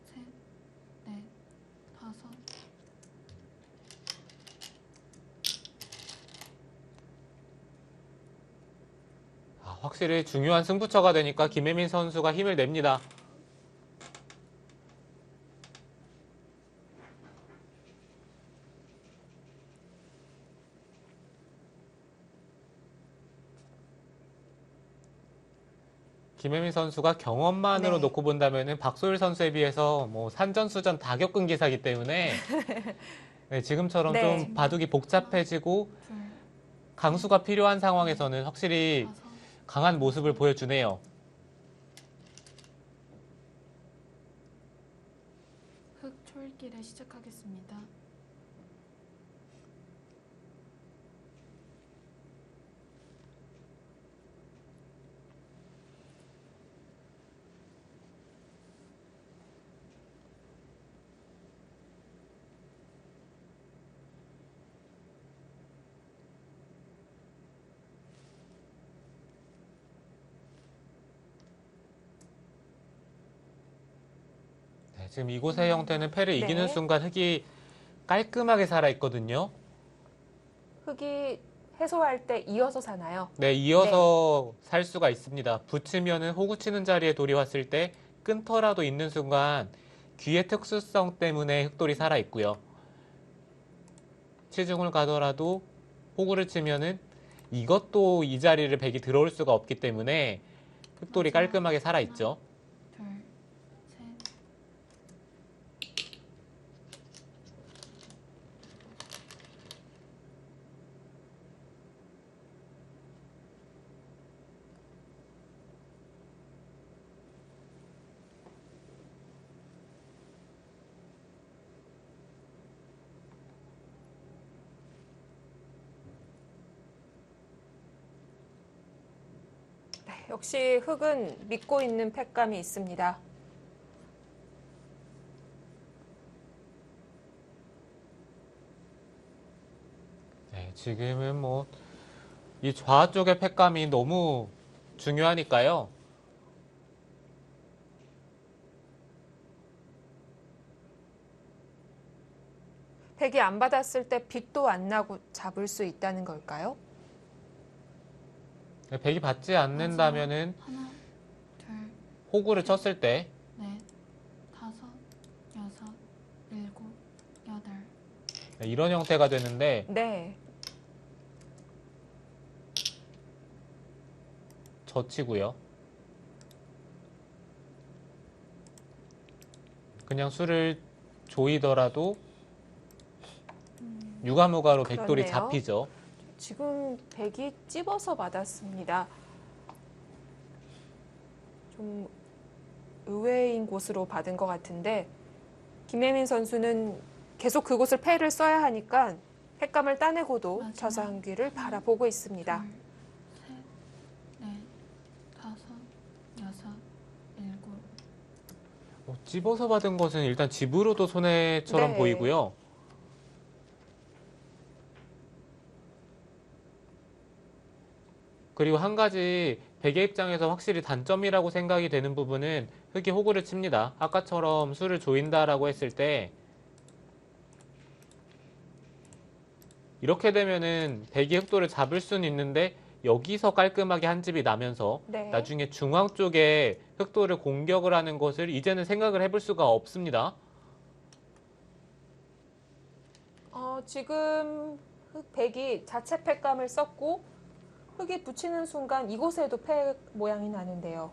셋, 넷, 다섯. 확실히 중요한 승부처가 되니까 김혜민 선수가 힘을 냅니다. 김혜민 선수가 경험만으로 네. 놓고 본다면은 박소율 선수에 비해서 뭐 산전수전 다 겪은 기사이기 때문에 네, 지금처럼 네. 좀 바둑이 복잡해지고 둘, 강수가 필요한 상황에서는 확실히 다섯. 강한 모습을 보여주네요. 흑 초읽기를 시작하겠습니다. 네, 지금 이곳의 형태는 패를 이기는 네. 순간 흑이 깔끔하게 살아있거든요. 흑이 해소할 때 이어서 사나요? 네, 이어서 살 수가 있습니다. 붙이면은 호구 치는 자리에 돌이 왔을 때 끈터라도 있는 순간 귀의 특수성 때문에 흑돌이 살아있고요. 치중을 가더라도 호구를 치면은 이것도 이 자리를 백이 들어올 수가 없기 때문에 흑돌이 맞아요. 깔끔하게 살아있죠. 둘, 셋. 네, 역시 흑은 믿고 있는 팩감이 있습니다. 네, 지금은 뭐 이 좌 쪽의 팩감이 너무 중요하니까요. 백이 안 받았을 때 빛도 안 나고 잡을 수 있다는 걸까요? 네, 백이 받지 않는다면은 하나, 둘, 호구를 쳤을 때 넷, 다섯, 여섯, 일곱, 여덟. 네, 이런 형태가 되는데 네. 젖히고요. 그냥 수를 조이더라도 유가무가로 백돌이 그렇네요. 잡히죠. 지금 백이 찝어서 받았습니다. 좀 의외인 곳으로 받은 것 같은데 김혜민 선수는 계속 그곳을 패를 써야 하니까 팩감을 따내고도 마지막. 저상귀를 바라보고 있습니다. 둘, 셋, 넷, 다섯, 여섯, 일곱. 찝어서 받은 것은 일단 집으로도 손해처럼 네. 보이고요. 그리고 한 가지 백의 입장에서 확실히 단점이라고 생각이 되는 부분은 흑이 호구를 칩니다. 아까처럼 수를 조인다라고 했을 때 이렇게 되면은 백이 흑돌을 잡을 수는 있는데 여기서 깔끔하게 한 집이 나면서 네. 나중에 중앙 쪽에 흑돌을 공격을 하는 것을 이제는 생각을 해볼 수가 없습니다. 지금 백이 자체 팩감을 썼고 흑이 붙이는 순간 이곳에도 팩 모양이 나는데요.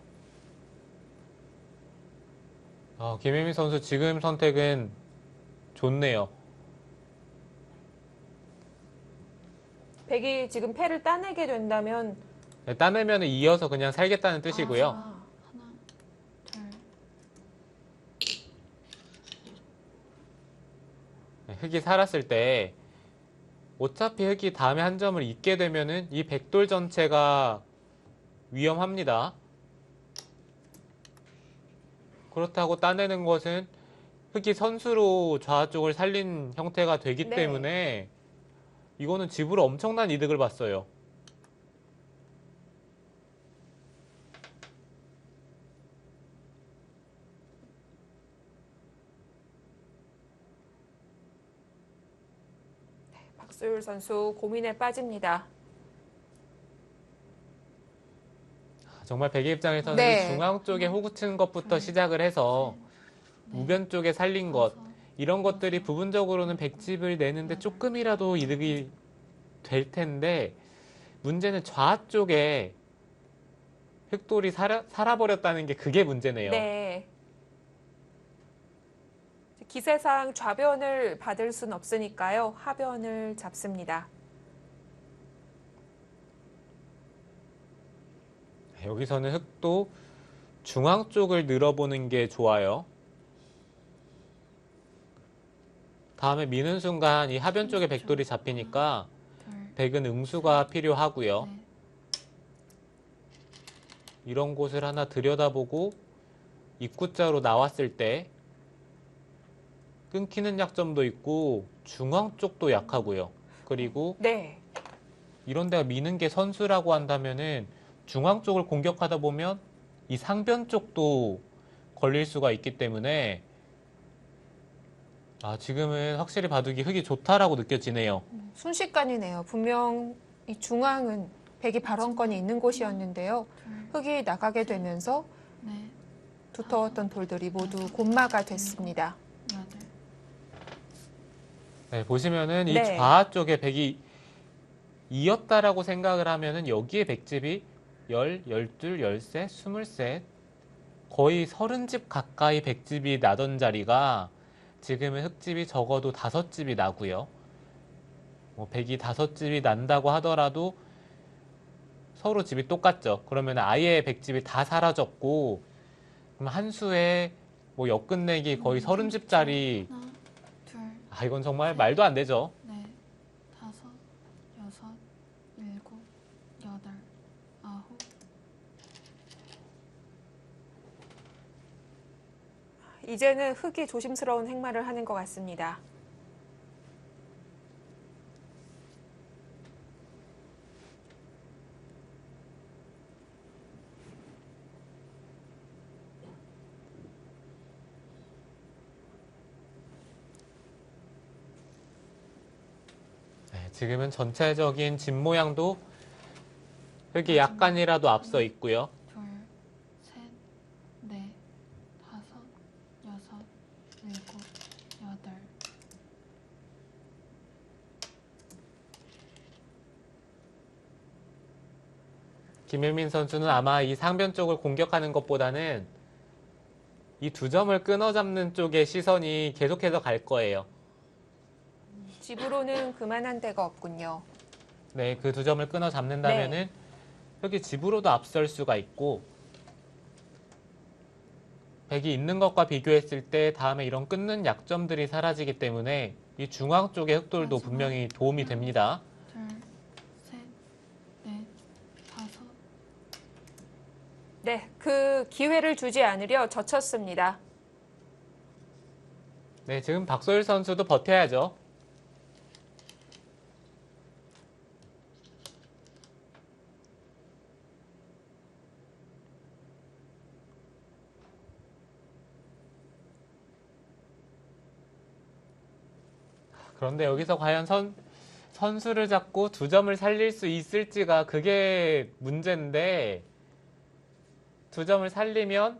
김혜민 선수 지금 선택은 좋네요. 백이 지금 패를 따내게 된다면 따내면 이어서 그냥 살겠다는 뜻이고요. 아, 하나, 둘, 흙이 살았을 때 어차피 흙이 다음에 한 점을 잇게 되면은 이 백돌 전체가 위험합니다. 그렇다고 따내는 것은 흙이 선수로 좌우 쪽을 살린 형태가 되기 네. 때문에 이거는 집으로 엄청난 이득을 봤어요. 박소율 선수 고민에 빠집니다. 정말 백의 입장에서는 네. 중앙 쪽에 호구 치는 것부터 시작을 해서 우변 쪽에 살린 것 이런 것들이 부분적으로는 백집을 내는데 조금이라도 이득이 될 텐데 문제는 좌 쪽에 흑돌이 살아버렸다는 게 그게 문제네요. 네. 기세상 좌변을 받을 순 없으니까요. 하변을 잡습니다. 여기서는 흑도 중앙 쪽을 늘어보는 게 좋아요. 다음에 미는 순간 이 하변 쪽에 백돌이 잡히니까 백은 응수가 필요하고요. 네. 이런 곳을 하나 들여다보고 입구자로 나왔을 때 끊기는 약점도 있고 중앙 쪽도 약하고요. 그리고 네. 이런 데가 미는 게 선수라고 한다면은 중앙 쪽을 공격하다 보면 이 상변 쪽도 걸릴 수가 있기 때문에 지금은 확실히 바둑이 흙이 좋다라고 느껴지네요. 순식간이네요. 분명 이 중앙은 백이 발언권이 있는 곳이었는데요. 흙이 나가게 되면서 네. 두터웠던 돌들이 모두 곤마가 됐습니다. 여덟. 네, 보시면은 이 네. 좌 쪽에 백이 이었다라고 생각을 하면은 여기에 백집이 10, 12, 13, 23 거의 30집 가까이 백집이 나던 자리가 지금은 흙집이 적어도 5집이 나고요. 백이 5집이 난다고 하더라도 서로 집이 똑같죠. 그러면 아예 백집이 다 사라졌고 그럼 한 수에 역 끝내기 거의 30집짜리 하나, 둘, 이건 정말 말도 안 되죠. 넷, 다섯, 여섯, 일곱, 여덟, 아홉. 이제는 흙이 조심스러운 행마를 하는 것 같습니다. 지금은 전체적인 집 모양도 흙이 약간이라도 앞서 있고요. 둘, 셋, 넷, 다섯, 여섯, 일곱, 여덟. 김일민 선수는 아마 이 상변 쪽을 공격하는 것보다는 이 2점을 끊어잡는 쪽에 시선이 계속해서 갈 거예요. 집으로는 그만한 데가 없군요. 네, 그 2점을 끊어잡는다면은 흙이 집으로도 앞설 수가 있고 백이 있는 것과 비교했을 때 다음에 이런 끊는 약점들이 사라지기 때문에 이 중앙 쪽의 흑돌도 분명히 도움이 됩니다. 둘, 셋, 넷, 다섯. 네, 그 기회를 주지 않으려 젖혔습니다. 네, 지금 박소율 선수도 버텨야죠. 그런데 여기서 과연 선수를 잡고 2점을 살릴 수 있을지가 그게 문제인데 2점을 살리면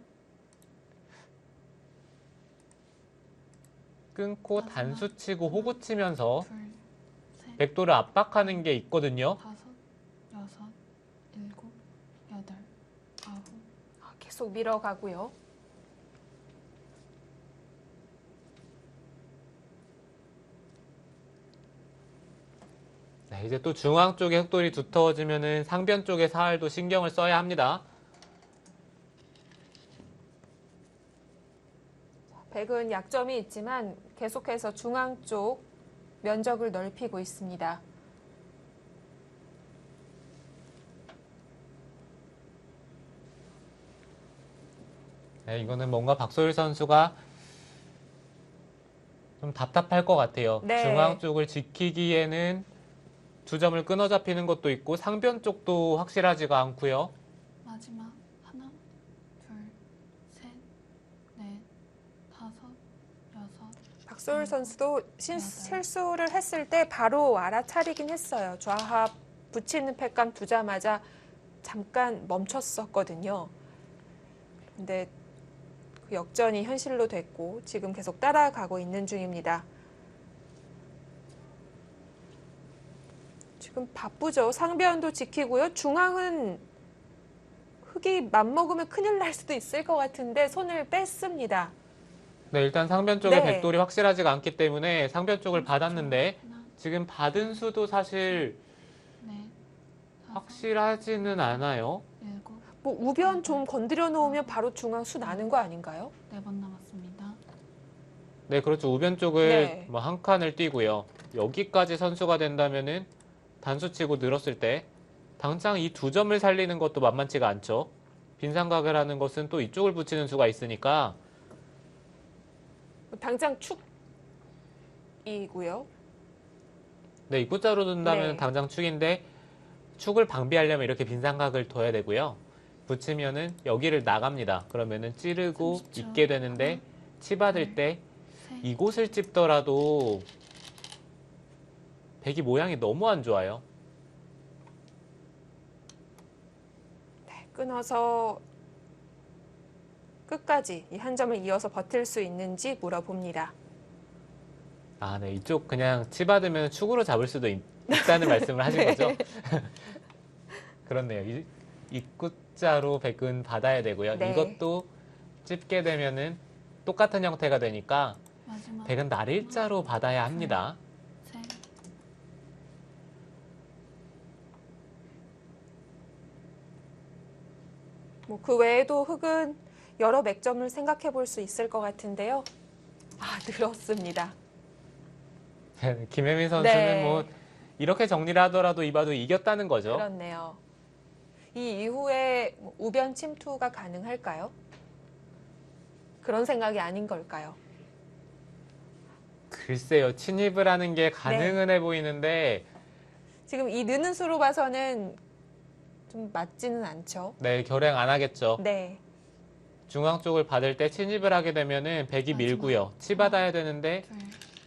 끊고 단수 치고 호구 치면서 둘, 셋, 백도를 압박하는 게 있거든요. 다섯, 여섯, 일곱, 여덟, 아홉. 계속 밀어가고요. 네, 이제 또 중앙 쪽에 흑돌이 두터워지면은 상변 쪽의 사활도 신경을 써야 합니다. 백은 흑은 약점이 있지만 계속해서 중앙 쪽 면적을 넓히고 있습니다. 네, 이거는 뭔가 박소율 선수가 좀 답답할 것 같아요. 네. 중앙 쪽을 지키기에는 두 점을 끊어 잡히는 것도 있고 상변 쪽도 확실하지가 않고요. 마지막 하나, 둘, 셋, 넷, 다섯, 여섯, 박소율 선수도 실수를 했을 때 바로 알아차리긴 했어요. 좌합 붙이는 팩감 두자마자 잠깐 멈췄었거든요. 근데 그 역전이 현실로 됐고 지금 계속 따라가고 있는 중입니다. 지금 바쁘죠. 상변도 지키고요. 중앙은 흑이 맘먹으면 큰일 날 수도 있을 것 같은데 손을 뺐습니다. 네, 일단 상변 쪽에 네. 백돌이 확실하지가 않기 때문에 상변 쪽을 받았는데 하나, 지금 받은 수도 사실 넷, 다섯, 확실하지는 않아요. 일곱, 뭐 우변 좀 건드려 놓으면 바로 중앙 수 나는 거 아닌가요? 네 번 남았습니다. 네, 그렇죠. 우변 쪽을 네. 뭐 한 칸을 띄고요. 여기까지 선수가 된다면은 단수치고 늘었을 때 당장 이 두 점을 살리는 것도 만만치가 않죠. 빈삼각을 하는 것은 또 이쪽을 붙이는 수가 있으니까 당장 축이고요. 네, 입구자로 둔다면 네. 당장 축인데 축을 방비하려면 이렇게 빈삼각을 둬야 되고요. 붙이면은 여기를 나갑니다. 그러면은 찌르고 30초. 있게 되는데 치받을 때 셋, 이곳을 찝더라도 백이 모양이 너무 안 좋아요. 네, 끊어서 끝까지 이 한 점을 이어서 버틸 수 있는지 물어봅니다. 아, 네. 이쪽 그냥 치받으면 축으로 잡을 수도 있다는 말씀을 하신 거죠? 그렇네요. 입구자로 백은 받아야 되고요. 네. 이것도 찝게 되면은 똑같은 형태가 되니까 마지막 백은 날일자로 받아야 합니다. 셋, 뭐 그 외에도 흑은 여러 맥점을 생각해 볼 수 있을 것 같은데요. 아, 늘었습니다. 김혜민 선수는 네. 뭐 이렇게 정리를 하더라도 이봐도 이겼다는 거죠. 그렇네요. 이 이후에 뭐 우변 침투가 가능할까요? 그런 생각이 아닌 걸까요? 글쎄요. 침입을 하는 게 가능은 해 보이는데 지금 이 느는 수로 봐서는 좀 맞지는 않죠. 네, 결행 안 하겠죠. 네. 중앙 쪽을 받을 때 침입을 하게 되면은 백이 밀고요. 치받아야 되는데 둘,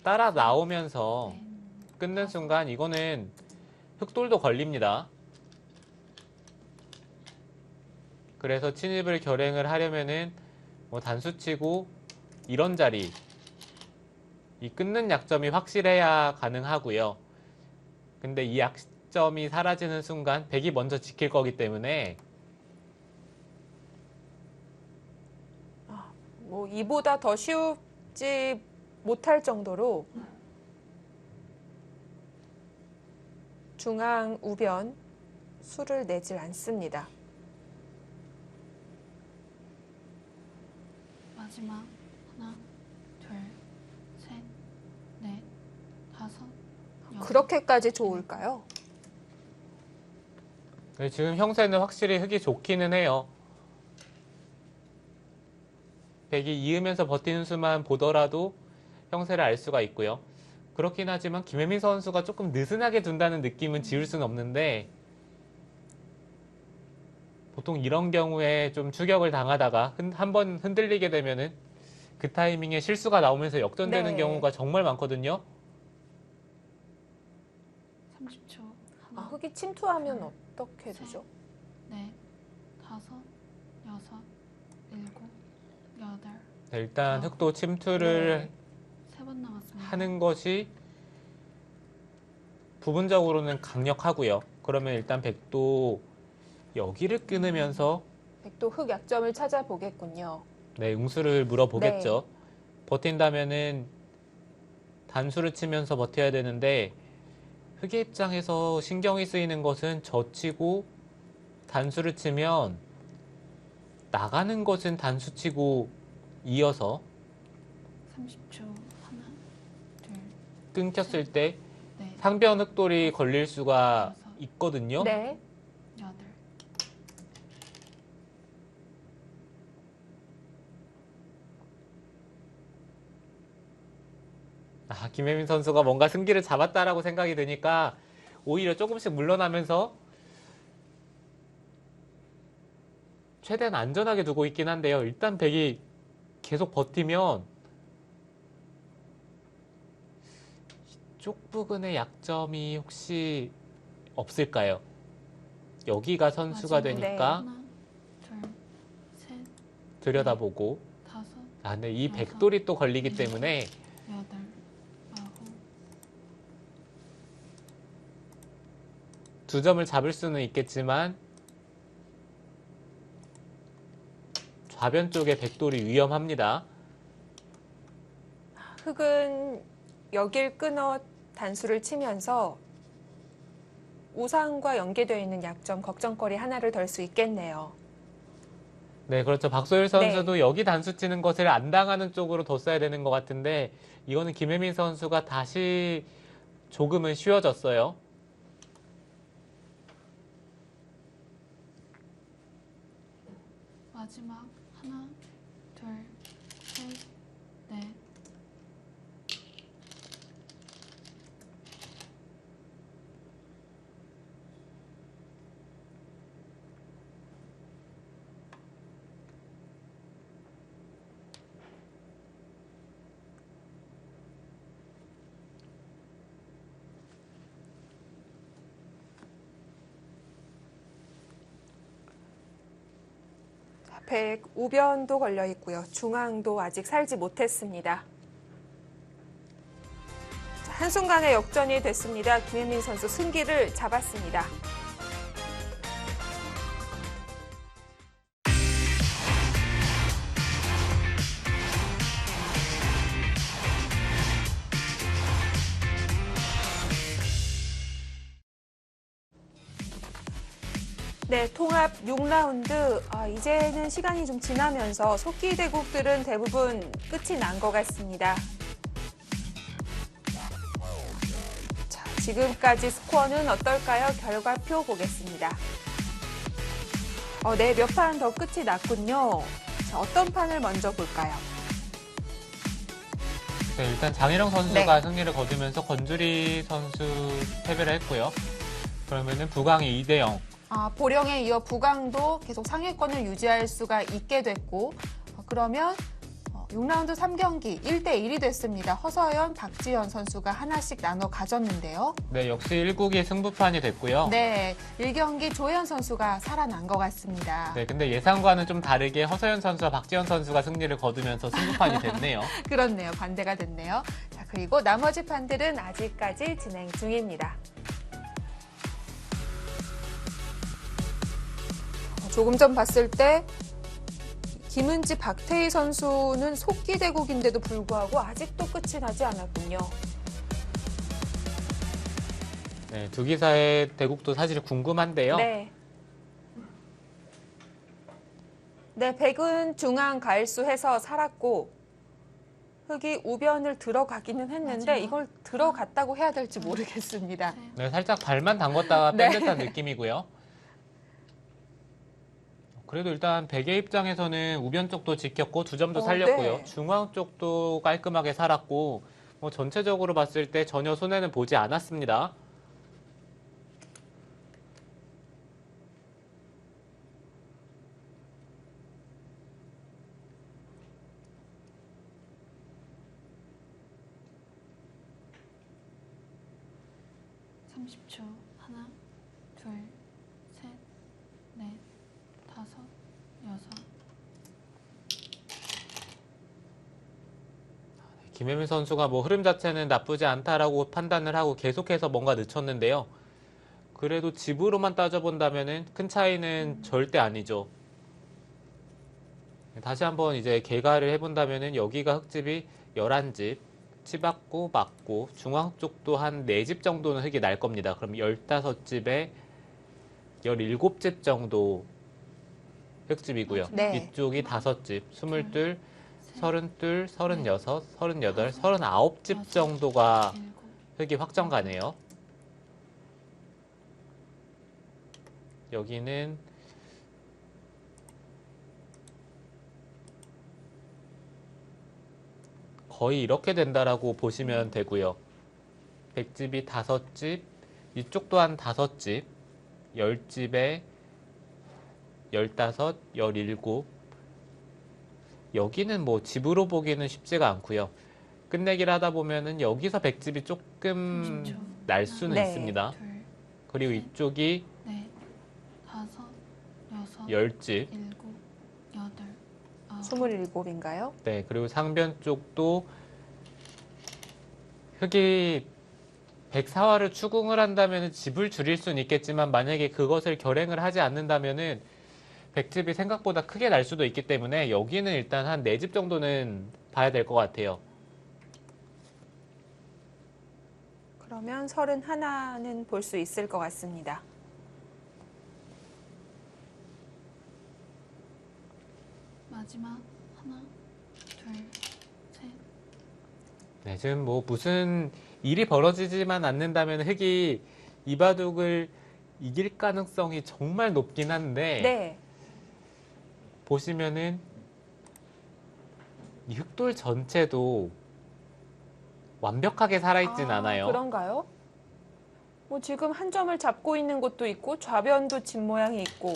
따라 나오면서 넷, 끊는 순간 이거는 흑돌도 걸립니다. 그래서 침입을 결행을 하려면은 뭐 단수치고 이런 자리 이 끊는 약점이 확실해야 가능하고요. 근데 이 약점이 사라지는 순간 백이 먼저 지킬 거기 때문에 뭐 이보다 더 쉽지 못할 정도로 중앙 우변 수를 내질 않습니다. 마지막 하나, 둘, 셋, 넷, 다섯, 여섯, 그렇게까지 좋을까요? 네, 지금 형세는 확실히 흑이 좋기는 해요. 백이 이으면서 버티는 수만 보더라도 형세를 알 수가 있고요. 그렇긴 하지만 김혜민 선수가 조금 느슨하게 둔다는 느낌은 지울 수는 없는데 보통 이런 경우에 좀 추격을 당하다가 한번 흔들리게 되면은 그 타이밍에 실수가 나오면서 역전되는 네. 경우가 정말 많거든요. 30초. 아, 하나, 흑이 침투하면 어떻게 되죠? 넷, 다섯, 여섯, 일곱, 여덟, 네, 일단 흑도 침투를 네. 세 번 남았습니다. 하는 것이 부분적으로는 강력하고요. 그러면 일단 백도 여기를 끊으면서 백도 흑 약점을 찾아보겠군요. 네, 응수를 물어보겠죠. 버틴다면은 단수를 치면서 버텨야 되는데 흑의 입장에서 신경이 쓰이는 것은 젖히고 단수를 치면 나가는 것은 단수 치고 이어서 30초. 하나, 둘, 끊겼을 때 넷, 상변 흑돌이 걸릴 수가 있거든요. 네. 여덟. 김혜민 선수가 뭔가 승기를 잡았다라고 생각이 드니까 오히려 조금씩 물러나면서 최대한 안전하게 두고 있긴 한데요. 일단 백이 계속 버티면 이쪽 부근의 약점이 혹시 없을까요? 여기가 선수가 마지막. 되니까 하나, 둘, 셋, 들여다보고 다섯, 근데 이 백돌이 또 걸리기 때문에 여덟, 아홉. 2점을 잡을 수는 있겠지만 좌변 쪽에 백돌이 위험합니다. 흑은 여길 끊어 단수를 치면서 우상과 연계되어 있는 약점, 걱정거리 하나를 덜 수 있겠네요. 네, 그렇죠. 박소율 선수도 여기 단수 치는 것을 안 당하는 쪽으로 더 써야 되는 것 같은데 이거는 김혜민 선수가 다시 조금은 쉬워졌어요. 마지막. 하나, 둘, 셋, 넷. 백 우변도 걸려 있고요. 중앙도 아직 살지 못했습니다. 자, 한순간에 역전이 됐습니다. 김혜민 선수 승기를 잡았습니다. 네, 통합 6라운드. 이제는 시간이 좀 지나면서 속기 대국들은 대부분 끝이 난 것 같습니다. 자, 지금까지 스코어는 어떨까요? 결과표 보겠습니다. 네, 몇 판 더 끝이 났군요. 자, 어떤 판을 먼저 볼까요? 네, 일단 장희령 선수가 네. 승리를 거두면서 권주리 선수 패배를 했고요. 그러면은 부강이 2대0. 보령에 이어 부강도 계속 상위권을 유지할 수가 있게 됐고, 그러면 6라운드 3경기 1대1이 됐습니다. 허서연, 박지현 선수가 하나씩 나눠 가졌는데요. 네, 역시 1국이 승부판이 됐고요. 네, 1경기 조현 선수가 살아난 것 같습니다. 네, 근데 예상과는 좀 다르게 허서연 선수와 박지현 선수가 승리를 거두면서 승부판이 됐네요. 그렇네요. 반대가 됐네요. 자, 그리고 나머지 판들은 아직까지 진행 중입니다. 조금 전 봤을 때 김은지, 박태희 선수는 속기 대국인데도 불구하고 아직도 끝이 나지 않았군요. 네, 두 기사의 대국도 사실 궁금한데요. 네. 네, 백은 중앙 가일수해서 살았고 흑이 우변을 들어가기는 했는데 마지막. 이걸 들어갔다고 해야 될지 모르겠습니다. 셋. 네, 살짝 발만 담궜다가 뺀 네. 듯한 느낌이고요. 그래도 일단 백의 입장에서는 우변 쪽도 지켰고 2점도 살렸고요. 네. 중앙 쪽도 깔끔하게 살았고 전체적으로 봤을 때 전혀 손해는 보지 않았습니다. (30초) 하나, 둘, 셋, 넷, 다섯, 여섯. 김혜민 선수가 흐름 자체는 나쁘지 않다라고 판단을 하고 계속해서 뭔가 늦췄는데요. 그래도 집으로만 따져본다면은 큰 차이는 절대 아니죠. 다시 한번 이제 개가를 해본다면은 여기가 흙집이 11집, 치받고 맞고 중앙 쪽도 한 4집 정도는 흙이 날 겁니다. 그럼 15집에 17집 정도 흙집이고요. 네. 이쪽이 5집, 22, 32, 36, 38, 39집 정도가 일곱, 흙이 확정 가네요. 여기는 거의 이렇게 된다라고 보시면 되고요. 100집이 5집, 이쪽 또한 5집, 10집에 15, 17. 여기는 뭐 집으로 보기는 쉽지가 않고요. 끝내기를 하다 보면은 여기서 100집이 조금 30초. 날 수는 네. 있습니다. 둘, 그리고 이쪽이 넷, 다섯, 여섯, 10집. 일곱, 여덟, 아홉, 27인가요? 네, 그리고 상변 쪽도 흙이 104화를 추궁을 한다면 집을 줄일 수는 있겠지만 만약에 그것을 결행을 하지 않는다면은 100집이 생각보다 크게 날 수도 있기 때문에 여기는 일단 한 4집 정도는 봐야 될 것 같아요. 그러면 31는 볼 수 있을 것 같습니다. 마지막 하나, 둘, 셋, 네, 지금 뭐 무슨 일이 벌어지지만 않는다면 흙이 이 바둑을 이길 가능성이 정말 높긴 한데 네. 보시면은 이 흙돌 전체도 완벽하게 살아있진 않아요. 그런가요? 뭐 지금 한 점을 잡고 있는 곳도 있고 좌변도 집 모양이 있고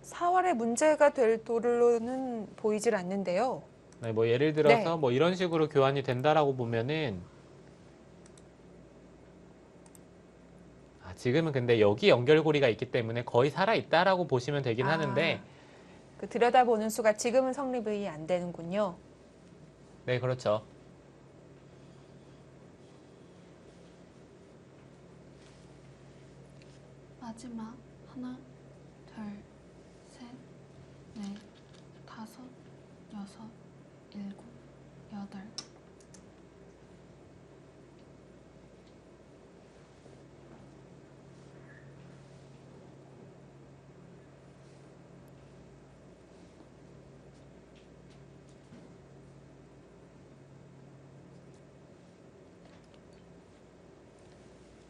사활의 문제가 될 도로는 보이질 않는데요. 네, 뭐 예를 들어서 네. 뭐 이런 식으로 교환이 된다라고 보면은 지금은 근데 여기 연결고리가 있기 때문에 거의 살아있다라고 보시면 되긴 하는데 그 들여다보는 수가 지금은 성립이 안 되는군요. 네, 그렇죠. 마지막 하나, 둘, 셋, 넷, 다섯, 여섯, 일곱, 여덟.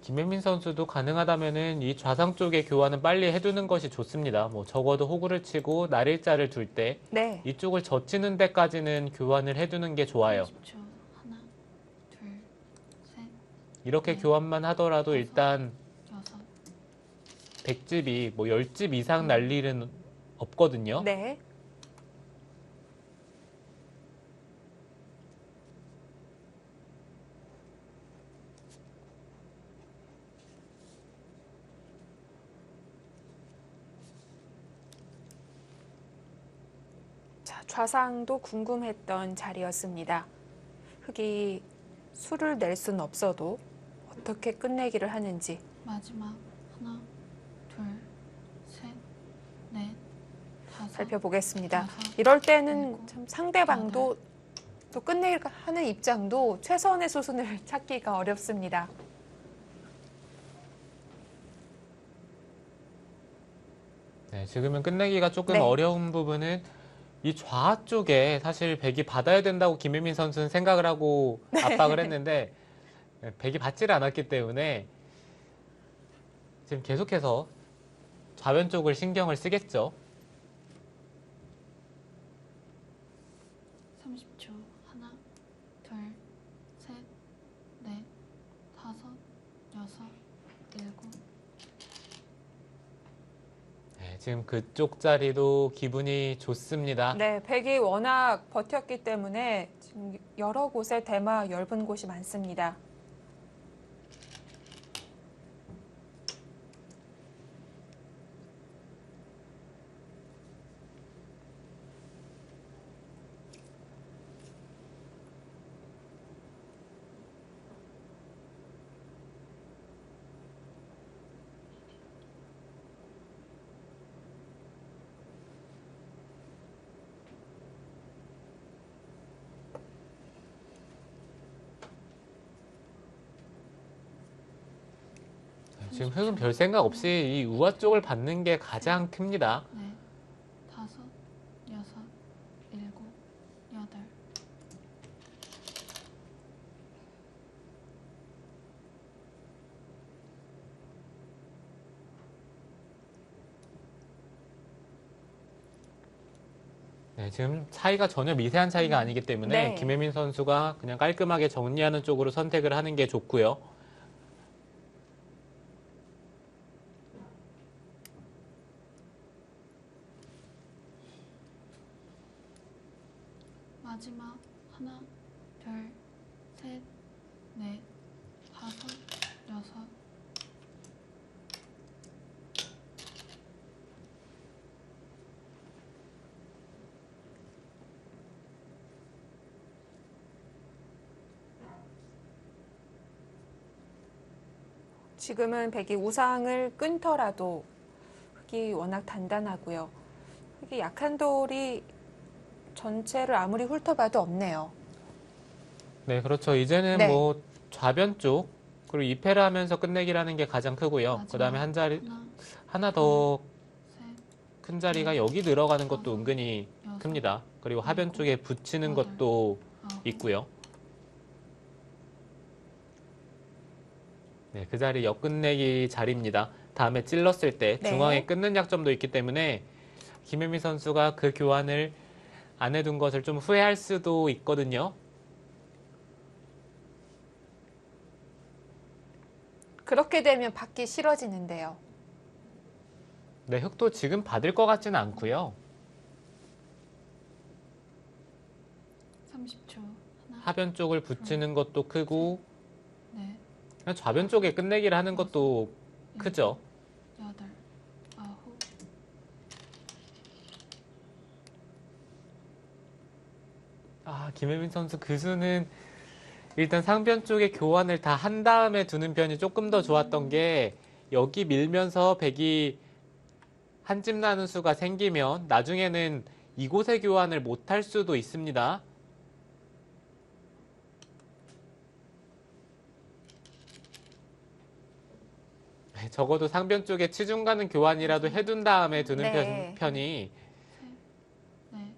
김혜민 선수도 가능하다면은 이 좌상 쪽의 교환은 빨리 해두는 것이 좋습니다. 뭐 적어도 호구를 치고 날일자를 둘 때 네. 이쪽을 젖히는 데까지는 교환을 해두는 게 좋아요. 30초. 하나, 둘, 셋, 이렇게 네. 교환만 하더라도 일단 여섯, 100집이 뭐 10집 이상 날 일은 없거든요. 네. 자, 좌상도 궁금했던 자리였습니다. 흙이 수를 낼 수는 없어도 어떻게 끝내기를 하는지 마지막 하나, 둘, 셋, 넷, 다섯, 살펴보겠습니다. 여섯, 이럴 때는 일곱, 참 상대방도 또 끝내기를 하는 입장도 최선의 수순을 찾기가 어렵습니다. 네, 지금은 끝내기가 조금 네. 어려운 부분은 이 좌 쪽에 사실 백이 받아야 된다고 김혜민 선수는 생각을 하고 압박을 했는데 백이 받지를 않았기 때문에 지금 계속해서 좌변 쪽을 신경을 쓰겠죠. 30초. 하나, 둘, 셋, 넷, 다섯, 여섯, 일곱. 네, 지금 그쪽 자리도 기분이 좋습니다. 네, 백이 워낙 버텼기 때문에 지금 여러 곳에 대마 엷은 곳이 많습니다. 지금 흙은 별 생각 없이 이 우아 쪽을 받는 게 가장 큽니다. 넷, 다섯, 여섯, 일곱, 네, 지금 차이가 전혀 미세한 차이가 아니기 때문에 네. 김혜민 선수가 그냥 깔끔하게 정리하는 쪽으로 선택을 하는 게 좋고요. 마지막 하나, 둘, 셋, 넷, 다섯, 여섯. 지금은 백이 우상을 끊더라도 흙이 워낙 단단하고요. 흙이 약한 돌이 전체를 아무리 훑어봐도 없네요. 네, 그렇죠. 이제는 네. 뭐 좌변 쪽 그리고 2패를 하면서 끝내기라는 게 가장 크고요. 마지막 그다음에 하나, 하나 더 큰 셋, 자리가 넷, 여기 들어가는 것도 다섯, 은근히 여섯, 큽니다. 그리고 하변 일곱, 쪽에 붙이는 여덟, 것도 아홉. 있고요. 네, 그 자리 역끝내기 자리입니다. 다음에 찔렀을 때 네. 중앙에 끊는 약점도 있기 때문에 김혜미 선수가 그 교환을 안 해둔 것을 좀 후회할 수도 있거든요. 그렇게 되면 받기 싫어지는데요. 네, 흑도 지금 받을 것 같지는 않고요. 30초. 하나, 하변 쪽을 붙이는 것도 크고 넷, 그냥 좌변 쪽에 끝내기를 하는 것도 크죠. 여덟, 아홉. 아, 김혜민 선수 그 수는 일단 상변 쪽에 교환을 다 한 다음에 두는 편이 조금 더 좋았던 게 여기 밀면서 백이 한 집 나는 수가 생기면 나중에는 이곳에 교환을 못 할 수도 있습니다. 네, 적어도 상변 쪽에 치중 가는 교환이라도 해둔 다음에 두는 네. 편이 넷,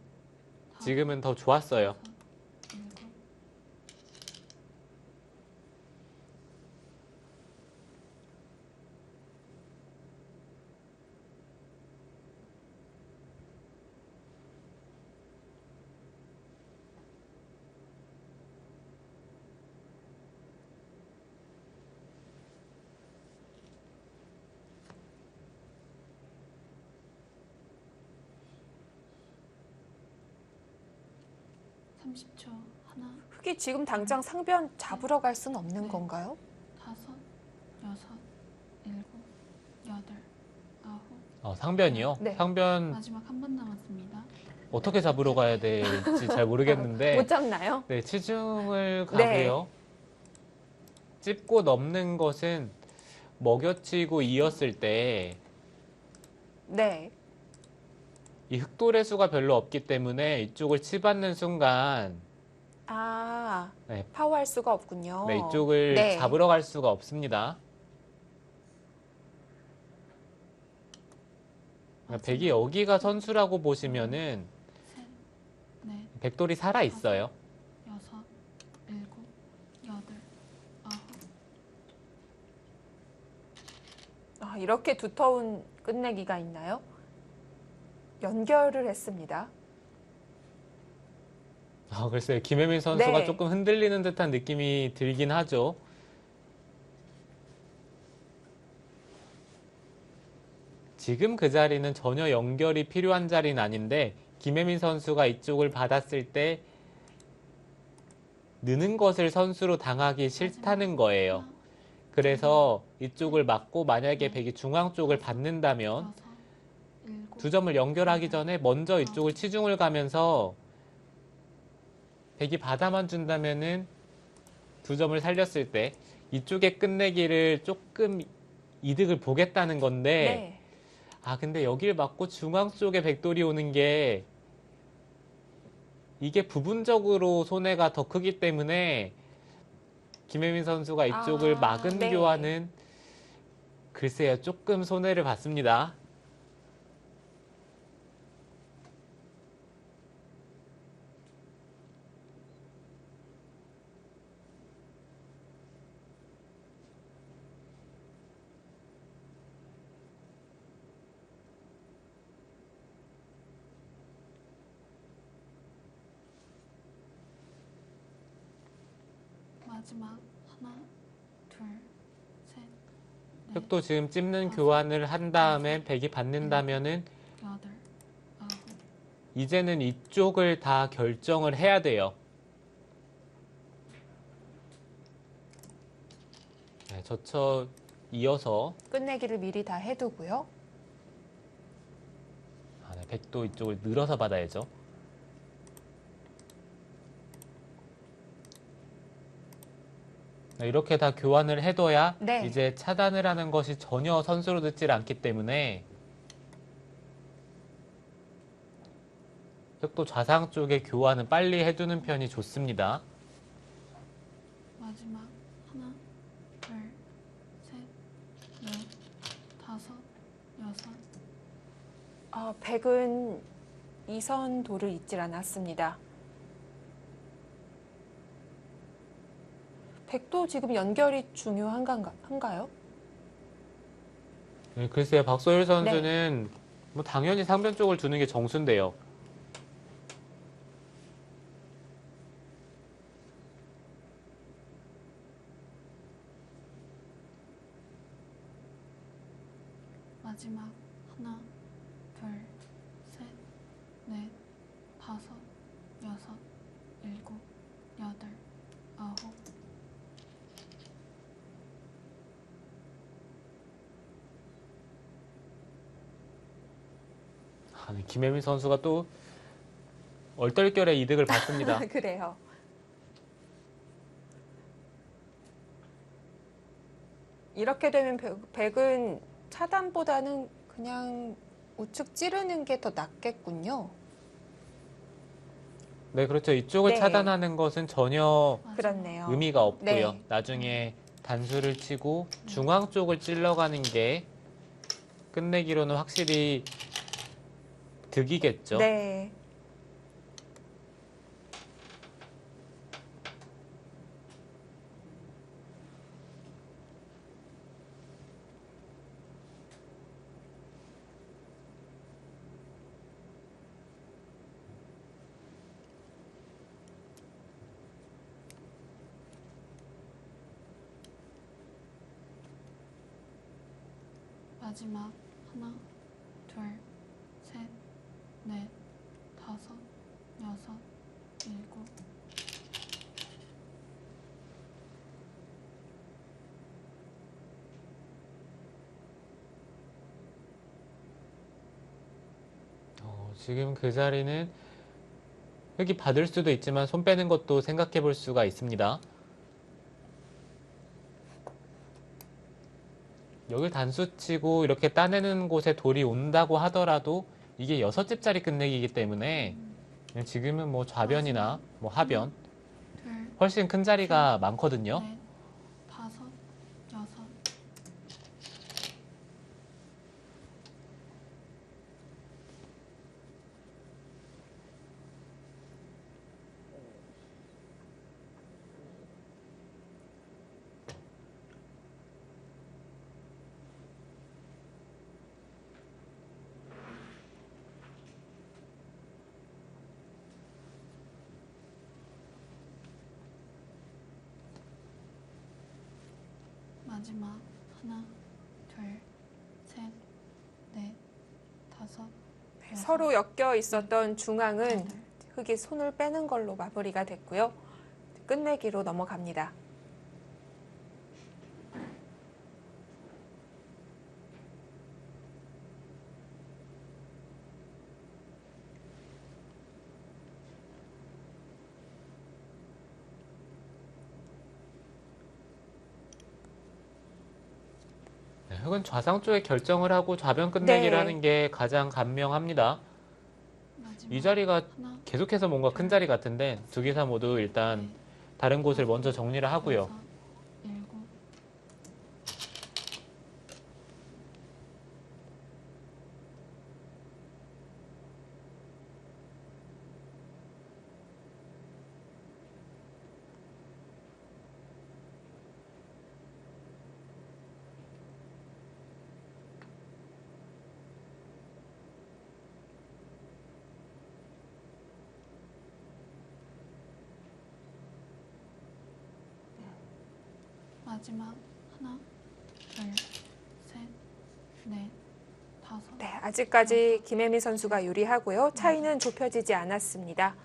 다섯, 지금은 더 좋았어요. 여섯, 일곱. 삼십 초. 하나, 흙이 지금 당장 상변 잡으러 갈 수는 없는 네. 건가요? 다섯, 여섯, 일곱, 여덟, 아홉. 상변이요? 네. 상변 마지막 한 번 남았습니다. 어떻게 잡으러 가야 될지 잘 모르겠는데 못 잡나요? 네, 치중을 네. 가고요. 찝고 넘는 것은 먹여치고 이었을 때 네. 이 흑돌의 수가 별로 없기 때문에 이쪽을 치받는 순간 아, 네. 파워할 수가 없군요. 네, 이쪽을 네. 잡으러 갈 수가 없습니다. 백이 여기가 선수라고 보시면은 셋, 넷, 백돌이 살아 있어요. 여섯, 일곱, 여덟, 아홉. 아, 이렇게 두터운 끝내기가 있나요? 연결을 했습니다. 글쎄요. 김혜민 선수가 네. 조금 흔들리는 듯한 느낌이 들긴 하죠. 지금 그 자리는 전혀 연결이 필요한 자리는 아닌데 김혜민 선수가 이쪽을 받았을 때 느는 것을 선수로 당하기 싫다는 거예요. 하나, 그래서 이쪽을 막고 만약에 백이 중앙 쪽을 받는다면 여섯, 일곱. 두 점을 연결하기 전에 먼저 이쪽을 치중을 가면서 백이 받아만 준다면은 두 점을 살렸을 때 이쪽에 끝내기를 조금 이득을 보겠다는 건데 네. 근데 여길 맞고 중앙 쪽에 백돌이 오는 게 이게 부분적으로 손해가 더 크기 때문에 김혜민 선수가 이쪽을 막은 네. 교환은 글쎄요, 조금 손해를 봤습니다. 마지막 하나, 둘, 셋, 넷, 흑도 지금 찝는 다섯, 교환을 한 다음에 백이 받는다면은 여덟, 아홉, 이제는 이쪽을 다 결정을 해야 돼요. 네, 젖혀 이어서 끝내기를 미리 다 해두고요. 네, 백도 이쪽을 늘어서 받아야죠. 네, 이렇게 다 교환을 해둬야 네. 이제 차단을 하는 것이 전혀 선수로 듣질 않기 때문에 흑도 좌상 쪽의 교환은 빨리 해두는 편이 좋습니다. 마지막 하나, 둘, 셋, 넷, 다섯, 여섯, 백은 이선 도를 잊질 않았습니다. 백도 지금 연결이 중요한가요? 네, 글쎄요, 박소율 선수는 뭐 당연히 상변 쪽을 두는 게 정수인데요. 마지막 하나, 둘, 셋, 넷, 다섯, 여섯, 일곱, 여덟, 아홉, 네, 김혜민 선수가 또 얼떨결에 이득을 봤습니다. 그래요. 이렇게 되면 백은 차단보다는 그냥 우측 찌르는 게 더 낫겠군요. 네, 그렇죠. 이쪽을 네. 차단하는 것은 전혀 마지막 그렇네요. 의미가 없고요. 네. 나중에 단수를 치고 중앙 쪽을 찔러가는 게 끝내기로는 확실히 득이겠죠. 네. 마지막 하나, 둘, 셋, 넷, 다섯, 여섯, 일곱, 지금 그 자리는 흙이 받을 수도 있지만 손 빼는 것도 생각해 볼 수가 있습니다. 여길 단수 치고 이렇게 따내는 곳에 돌이 온다고 하더라도 이게 6집짜리 끝내기이기 때문에 지금은 뭐 좌변이나 뭐 하변 둘, 훨씬 큰 자리가 많거든요. 넷, 다섯, 여섯, 마지막 하나, 둘, 셋, 넷, 다섯, 여섯, 서로 엮여 있었던 중앙은 여덟, 흙이 손을 빼는 걸로 마무리가 됐고요. 끝내기로 넘어갑니다. 네, 흙은 좌상 쪽에 결정을 하고 좌변 끝내기를 네. 하는 게 가장 간명합니다. 마지막 이 자리가 하나, 계속해서 뭔가 큰 자리 같은데 두 기사 모두 일단 넷, 다른 곳을 먼저 정리를 하고요. 여섯, 일곱, 마지막 하나, 둘, 셋, 넷, 다섯. 네, 아직까지 김혜미 선수가 유리하고요. 차이는 좁혀지지 않았습니다.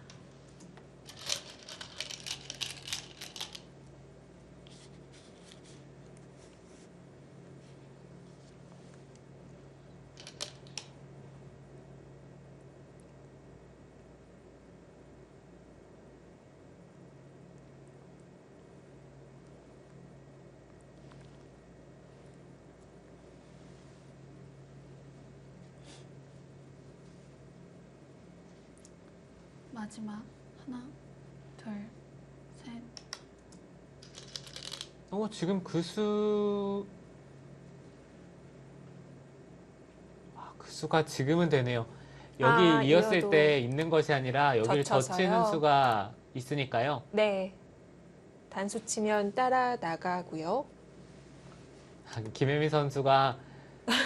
마지막 하나, 둘, 셋. 지금 그 수가 지금은 되네요. 여기 아, 이었을 이어도 때 있는 것이 아니라 여기를 젖혀서요? 젖히는 수가 있으니까요. 네, 단수 치면 따라 나가고요. 김혜미 선수가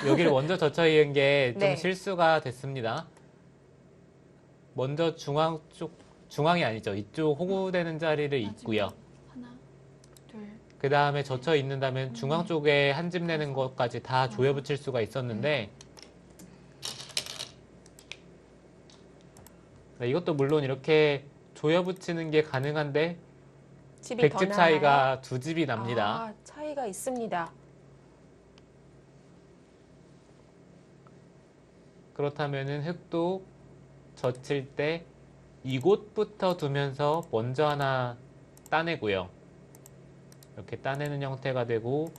여기를 먼저 젖혀 이은 게 좀 네. 실수가 됐습니다. 먼저 중앙이 아니죠. 이쪽 호구되는 자리를 있고요. 마지막 하나, 둘, 그 다음에 젖혀 있는다면 중앙 쪽에 한 집 내는 것까지 다 조여 붙일 수가 있었는데 네, 이것도 물론 이렇게 조여 붙이는 게 가능한데 집이 더 100집 나나요? 차이가 2집이 납니다. 아, 차이가 있습니다. 그렇다면은 흙도 젖힐 때 이곳부터 두면서 먼저 하나 따내고요. 이렇게 따내는 형태가 되고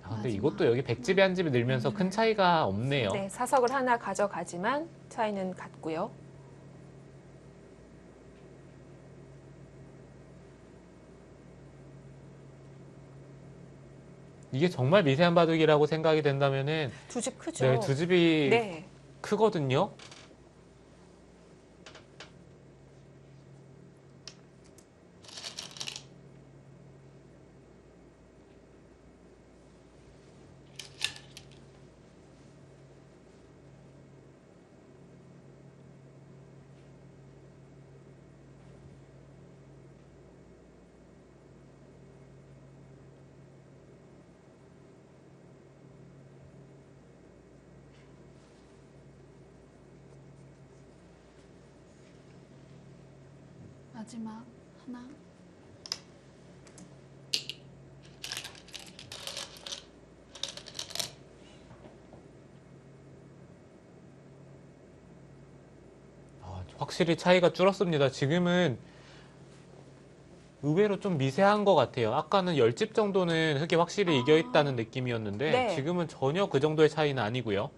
근데 이것도 여기 100집에 한 집이 늘면서 큰 차이가 없네요. 네, 사석을 하나 가져가지만 차이는 같고요. 이게 정말 미세한 바둑이라고 생각이 된다면은 두 집 크죠? 네, 두 집이 네. 크거든요. 마지막 하나, 확실히 차이가 줄었습니다. 지금은 의외로 좀 미세한 것 같아요. 아까는 10집 정도는 흙이 확실히 이겨있다는 느낌이었는데 네. 지금은 전혀 그 정도의 차이는 아니고요.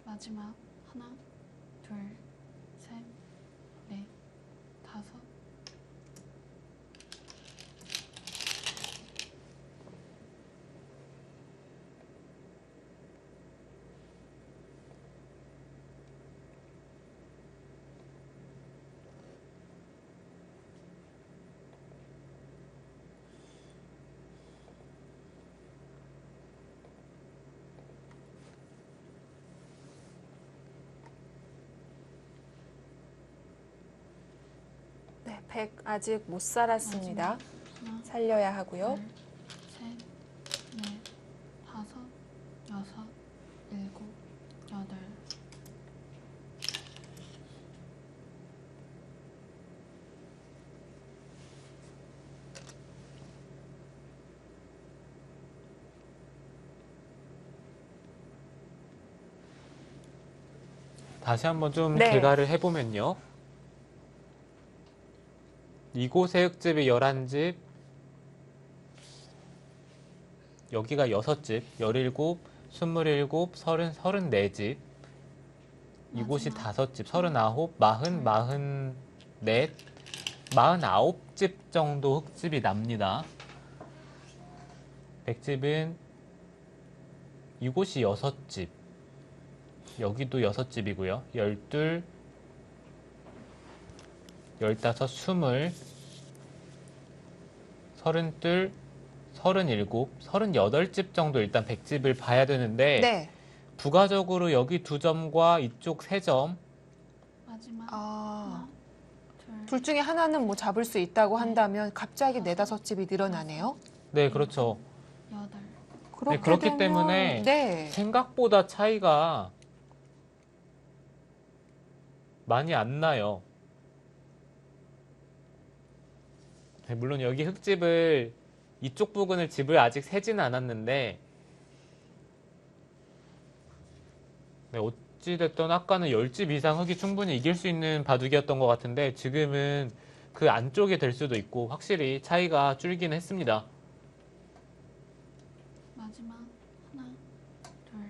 마지막 하나, 둘, 셋, 넷, 다섯. 네, 100 아직 못 살았습니다. 하나, 살려야 하고요. 둘, 셋, 넷, 다섯, 여섯, 일곱, 여덟. 다시 한번 좀 네. 대가를 해보면요. 이곳의 흙집이 11집, 여기가 6집, 17, 27, 30, 34집, 이곳이 마지막. 5집, 39, 40, 44, 49집 정도 흙집이 납니다. 100집은 이곳이 6집, 여기도 6집이고요. 12, 15, 20, 32, 37, 38집 정도 일단 100집을 봐야 되는데 네. 부가적으로 여기 2점과 이쪽 3점 마지막 아, 하나, 둘 중에 하나는 뭐 잡을 수 있다고 한다면 갑자기 4-5집이 늘어나네요. 네, 그렇죠. 여덟. 그렇게 그렇기 되면, 때문에 네. 생각보다 차이가 많이 안 나요. 네, 물론 여기 흙집을 이쪽 부근을 집을 아직 세지는 않았는데 네, 어찌됐든 아까는 10집 이상 흙이 충분히 이길 수 있는 바둑이었던 것 같은데 지금은 그 안쪽이 될 수도 있고 확실히 차이가 줄긴 했습니다. 마지막 하나, 둘.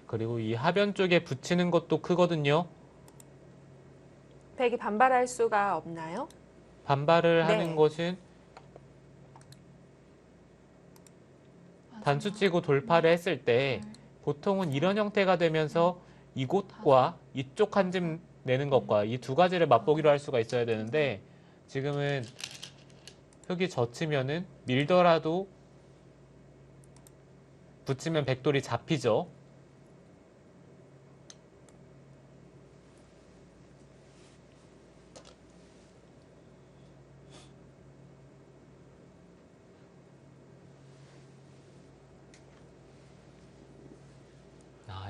그리고 이 하변 쪽에 붙이는 것도 크거든요. 백이 반발할 수가 없나요? 반발을 네. 하는 것은 마지막 단수치고 돌파를 했을 때 둘, 보통은 이런 형태가 되면서 이곳과 이쪽 한 집 내는 것과 이 두 가지를 맛보기로 할 수가 있어야 되는데 지금은 흙이 젖히면은 밀더라도 붙이면 백돌이 잡히죠.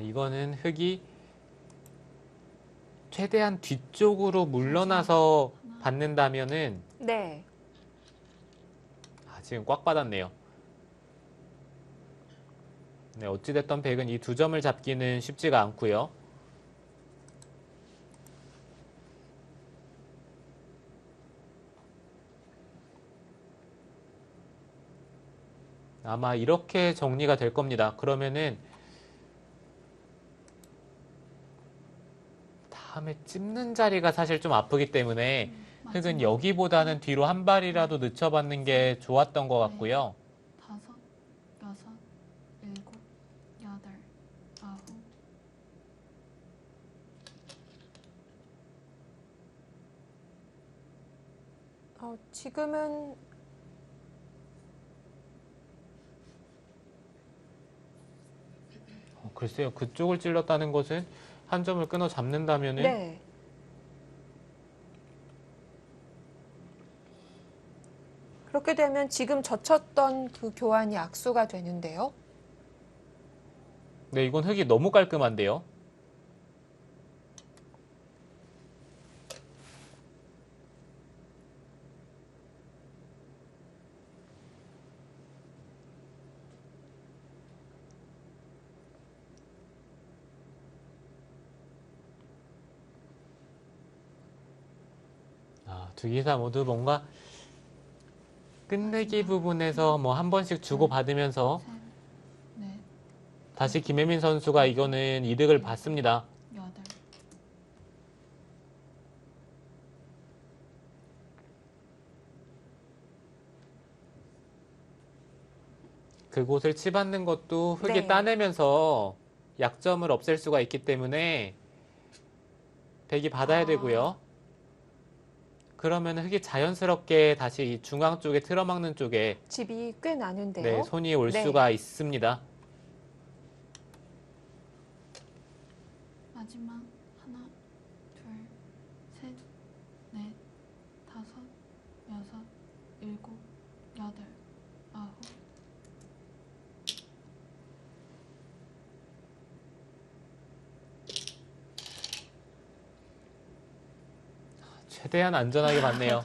이거는 흙이 최대한 뒤쪽으로 물러나서 받는다면은 네. 지금 꽉 받았네요. 네, 어찌됐던 백은 이 2점을 잡기는 쉽지가 않고요. 아마 이렇게 정리가 될 겁니다. 그러면은 다음에 찝는 자리가 사실 좀 아프기 때문에 흙은 마지막 여기보다는 뒤로 한 발이라도 늦춰받는 게 좋았던 것 같고요. 다섯, 여섯, 일곱, 여덟, 아홉. 지금은 글쎄요, 그쪽을 찔렀다는 것은 한 점을 끊어 잡는다면은 네. 그렇게 되면 지금 젖혔던 그 교환이 악수가 되는데요. 네, 이건 흙이 너무 깔끔한데요. 두 기사 모두 뭔가 끝내기 부분에서 뭐 한 번씩 주고받으면서 셋, 넷, 다시 김혜민 선수가 이거는 이득을 봤습니다. 여덟. 그곳을 치받는 것도 흙이 네. 따내면서 약점을 없앨 수가 있기 때문에 백이 받아야 되고요. 그러면 흙이 자연스럽게 다시 이 중앙 쪽에 틀어막는 쪽에 집이 꽤 나는데요. 네, 손이 올 네. 수가 있습니다. 마지막 하나, 둘, 셋, 넷, 다섯, 여섯, 일곱, 여덟, 아홉. 최대한 안전하게 받네요.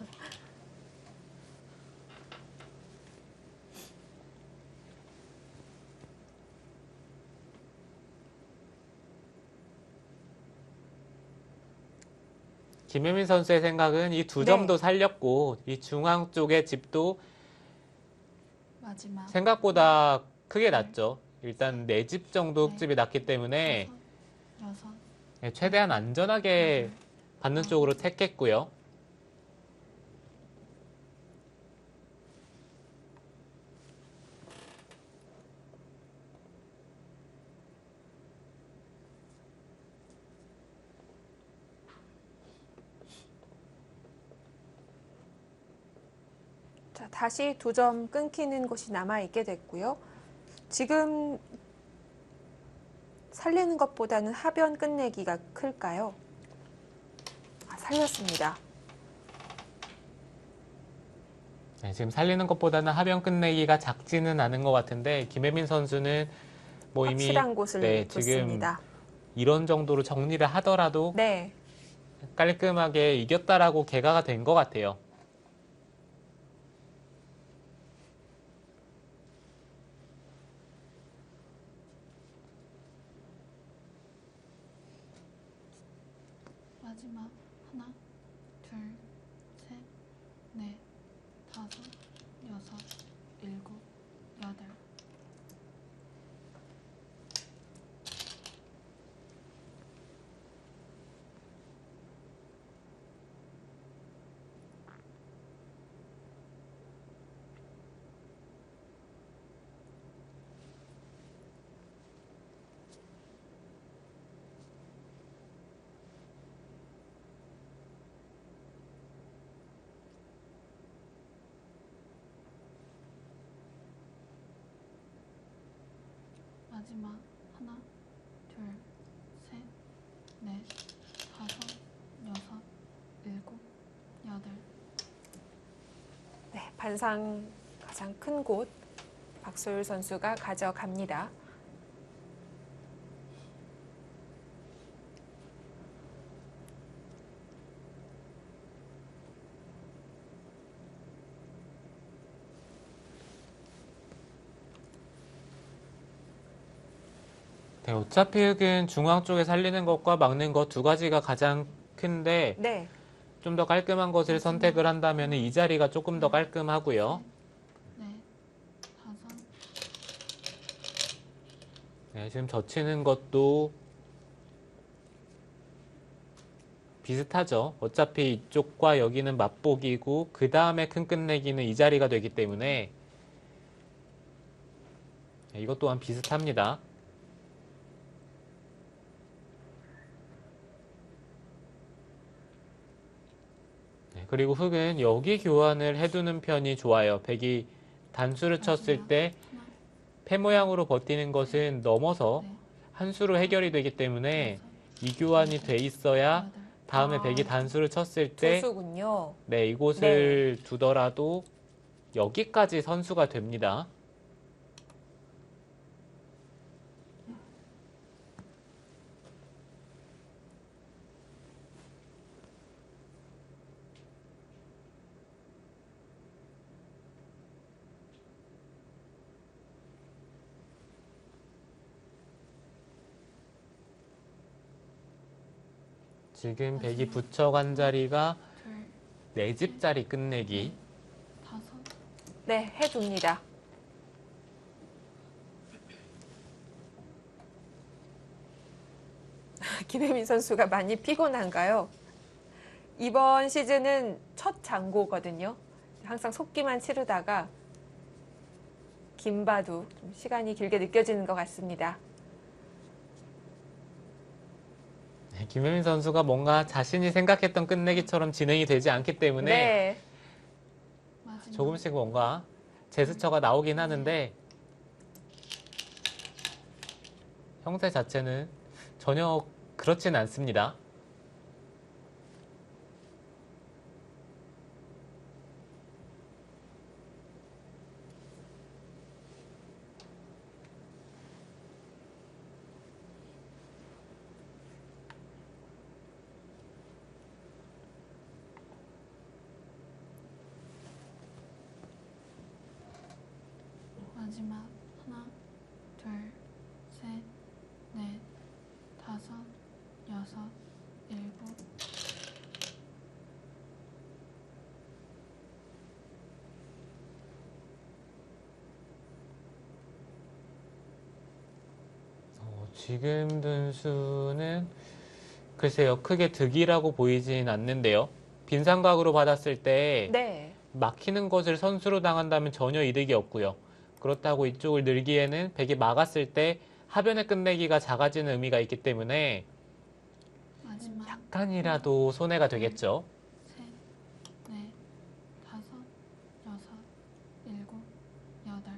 김혜민 선수의 생각은 이 두 점도 네. 살렸고 이 중앙 쪽의 집도 마지막 생각보다 크게 났죠. 일단 4집 정도 흙집이 났기 때문에 다섯, 여섯, 최대한 안전하게 받는 쪽으로 택했고요. 자, 다시 2점 끊기는 곳이 남아있게 됐고요. 지금 살리는 것보다는 하변 끝내기가 클까요? 살렸습니다. 네, 지금 살리는 것보다는 하변 끝내기가 작지는 않은 것 같은데 김혜민 선수는 뭐 이미 확실한 곳을 네, 지금 뒀습니다. 이런 정도로 정리를 하더라도 네. 깔끔하게 이겼다라고 개가가 된 것 같아요. 마지막 하나, 둘, 셋, 넷, 다섯, 여섯, 일곱, 여덟. 마지막 하나, 둘, 셋, 넷, 다섯, 여섯, 일곱, 여덟. 네, 반상 가장 큰 곳 박소율 선수가 가져갑니다. 네, 어차피 흙은 중앙 쪽에 살리는 것과 막는 것 두 가지가 가장 큰데 네. 좀 더 깔끔한 것을 선택을 한다면 이 자리가 조금 더 깔끔하고요. 넷, 다섯, 네, 지금 젖히는 것도 비슷하죠. 어차피 이쪽과 여기는 맛보기고 그 다음에 큰 끝내기는 이 자리가 되기 때문에 네, 이것 또한 비슷합니다. 네, 그리고 흙은 여기 교환을 해두는 편이 좋아요. 백이 단수를 쳤을 때 하나, 패 모양으로 버티는 것은 넘어서 넷, 한 수로 해결이 되기 때문에 여섯, 이 교환이 돼 있어야 여덟. 다음에 아, 백이 단수를 쳤을 때 투수군요. 네, 이곳을 두더라도 여기까지 선수가 됩니다. 지금 백이 붙여간 자리가 둘, 네 집짜리 끝내기. 다섯, 네, 해둡니다. 김혜민 선수가 많이 피곤한가요? 이번 시즌은 첫 장고거든요. 항상 속기만 치르다가 김바둑 좀 시간이 길게 느껴지는 것 같습니다. 네, 김혜민 선수가 뭔가 자신이 생각했던 끝내기처럼 진행이 되지 않기 때문에 네, 마지막 조금씩 뭔가 제스처가 나오긴 하는데 형태 자체는 전혀 그렇진 않습니다. 마지막 하나, 둘, 셋, 넷, 다섯, 여섯, 일곱. 지금 둔수는 글쎄요, 크게 득이라고 보이진 않는데요. 빈 삼각으로 받았을 때 네. 막히는 것을 선수로 당한다면 전혀 이득이 없고요. 그렇다고 이쪽을 늘기에는 백이 막았을 때 하변의 끝내기가 작아지는 의미가 있기 때문에 마지막 약간이라도 손해가 되겠죠. 셋, 넷, 다섯, 여섯, 일곱, 여덟.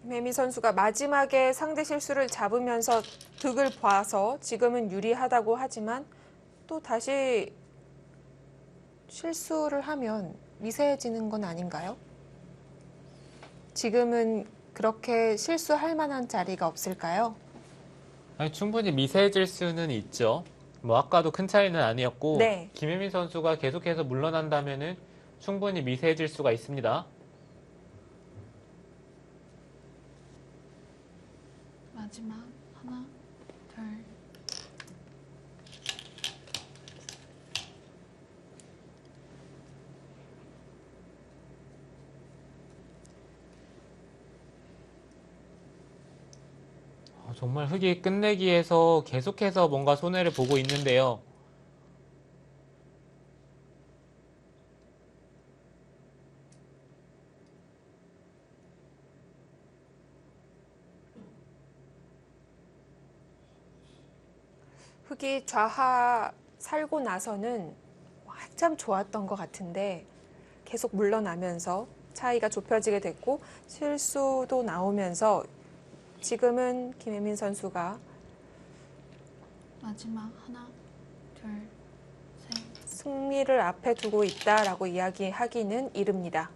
김혜미 선수가 마지막에 상대 실수를 잡으면서 득을 봐서 지금은 유리하다고 하지만 또 다시 실수를 하면 미세해지는 건 아닌가요? 지금은 그렇게 실수할 만한 자리가 없을까요? 아니, 충분히 미세해질 수는 있죠. 뭐 아까도 큰 차이는 아니었고 네. 김혜민 선수가 계속해서 물러난다면은 충분히 미세해질 수가 있습니다. 마지막 하나, 둘, 정말 흑이 끝내기에서 계속해서 뭔가 손해를 보고 있는데요. 흑이 좌하 살고 나서는 한참 좋았던 것 같은데 계속 물러나면서 차이가 좁혀지게 됐고 실수도 나오면서 지금은 김혜민 선수가 마지막 하나, 둘, 셋. 승리를 앞에 두고 있다라고 이야기하기는 이릅니다.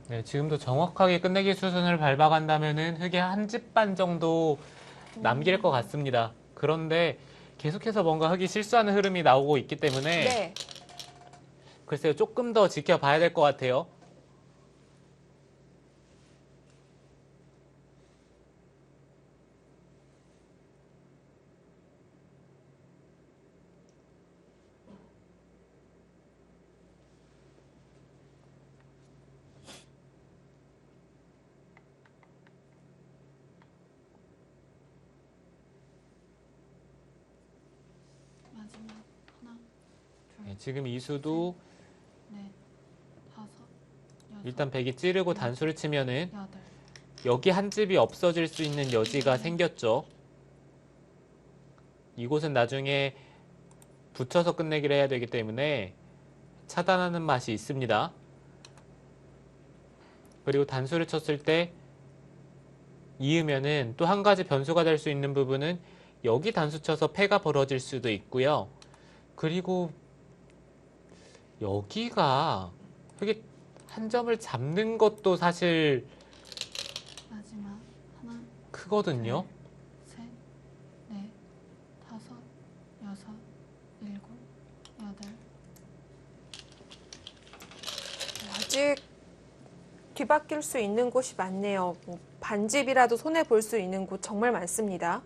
네, 지금도 정확하게 끝내기 수순을 밟아간다면은 흑이 한 집 반 정도 남길 것 같습니다. 그런데 계속해서 뭔가 흑이 실수하는 흐름이 나오고 있기 때문에 네. 글쎄요, 조금 더 지켜봐야 될 것 같아요. 마지막 하나, 둘, 네, 지금 이수도 넷, 다섯, 여섯, 일단 백이 찌르고 단수를 치면은 여덟. 여기 한 집이 없어질 수 있는 여지가 생겼죠. 이곳은 나중에 붙여서 끝내기를 해야 되기 때문에 차단하는 맛이 있습니다. 그리고 단수를 쳤을 때 이으면은 또 한 가지 변수가 될 수 있는 부분은 여기 단수 쳐서 패가 벌어질 수도 있고요. 그리고 여기가 흑이 한 점을 잡는 것도 사실 마지막 하나, 크거든요. 셋, 넷, 다섯, 여섯, 일곱, 여덟. 아직 뒤바뀔 수 있는 곳이 많네요. 뭐 반집이라도 손해 볼 수 있는 곳 정말 많습니다.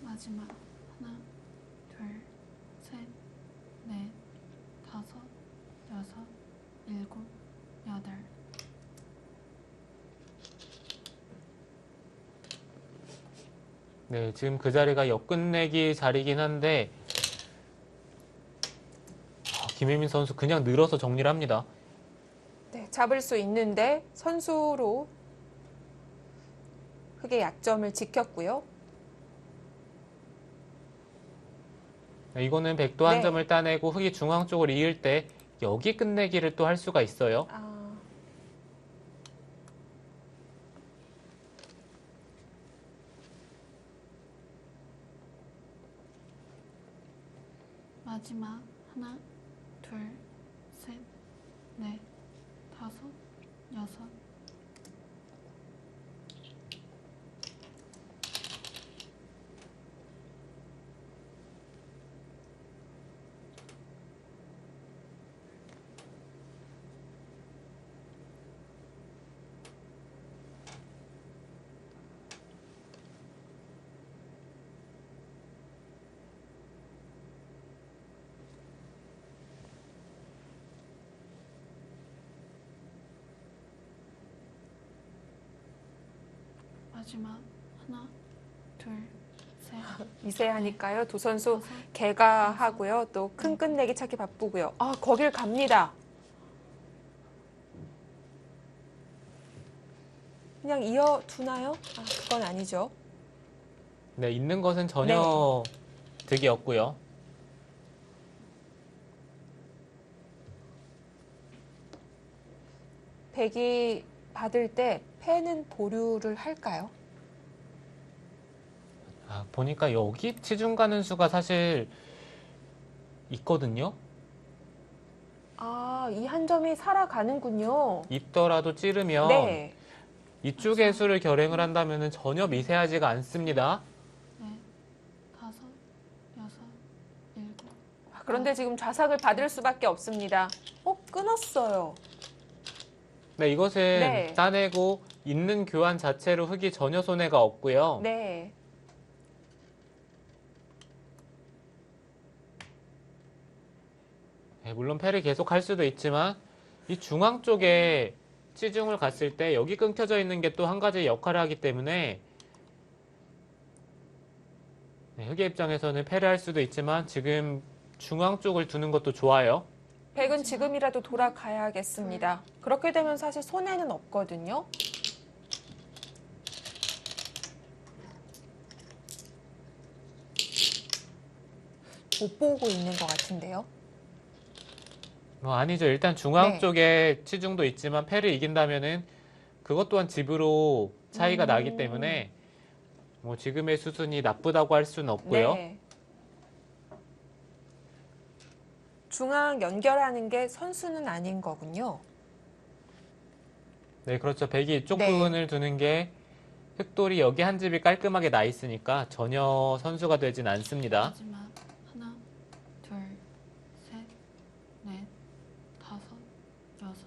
마지막 하나, 둘, 셋, 넷, 다섯, 여섯, 일곱, 여덟. 네, 지금 그 자리가 역끝내기 자리긴 한데 김혜민 선수 그냥 늘어서 정리를 합니다. 네, 잡을 수 있는데 선수로 흑의 약점을 지켰고요. 네, 이거는 백도 한 네. 점을 따내고 흑이 중앙 쪽을 이을 때 여기 끝내기를 또 할 수가 있어요. 마지막 하나, 둘, 셋, 넷, 다섯, 여섯. 마지막 하나, 둘, 셋, 미세하니까요. 두 선수 다섯, 개가하고요. 또 큰 끝내기 찾기 바쁘고요. 아, 거길 갑니다. 그냥 이어두나요? 아, 그건 아니죠. 네, 있는 것은 전혀 득이 없고요. 백이 받을 때 패는 보류를 할까요? 아, 보니까 여기 치중 가는 수가 사실 있거든요. 아, 이 한 점이 살아가는군요. 있더라도 찌르면 네. 이쪽의 수를 결행을 한다면 전혀 미세하지가 않습니다. 넷, 다섯, 여섯, 일곱. 아, 그런데 지금 좌삭을 받을 수밖에 없습니다. 끊었어요. 네, 이것은 네. 따내고 있는 교환 자체로 흙이 전혀 손해가 없고요. 네. 네, 물론 패를 계속 할 수도 있지만 이 중앙 쪽에 치중을 갔을 때 여기 끊겨져 있는 게 또 한 가지 역할을 하기 때문에 네, 흙의 입장에서는 패를 할 수도 있지만 지금 중앙 쪽을 두는 것도 좋아요. 백은 지금이라도 돌아가야겠습니다. 그렇게 되면 사실 손해는 없거든요. 못 보고 있는 것 같은데요. 아니죠. 일단 중앙 네. 쪽에 치중도 있지만 패를 이긴다면은 그것 또한 집으로 차이가 나기 때문에 뭐 지금의 수순이 나쁘다고 할 수는 없고요. 네. 중앙 연결하는 게 선수는 아닌 거군요. 네, 그렇죠. 백이 이쪽 네. 부분을 두는 게 흑돌이 여기 한 집이 깔끔하게 나 있으니까 전혀 선수가 되진 않습니다. 마지막 하나, 둘, 셋, 넷, 다섯, 여섯,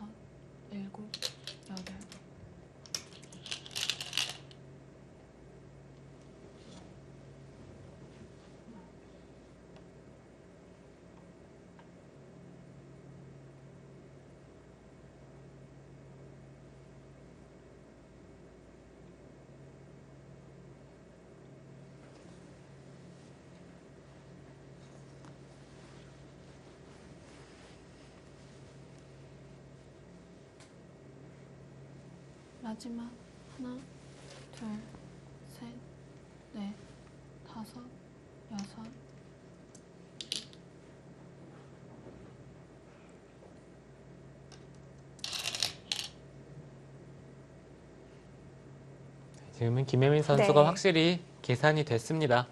일곱, 여덟. 마지막 하나, 둘, 셋, 넷, 다섯, 여섯. 지금은 김혜민 선수가 네. 확실히 계산이 됐습니다.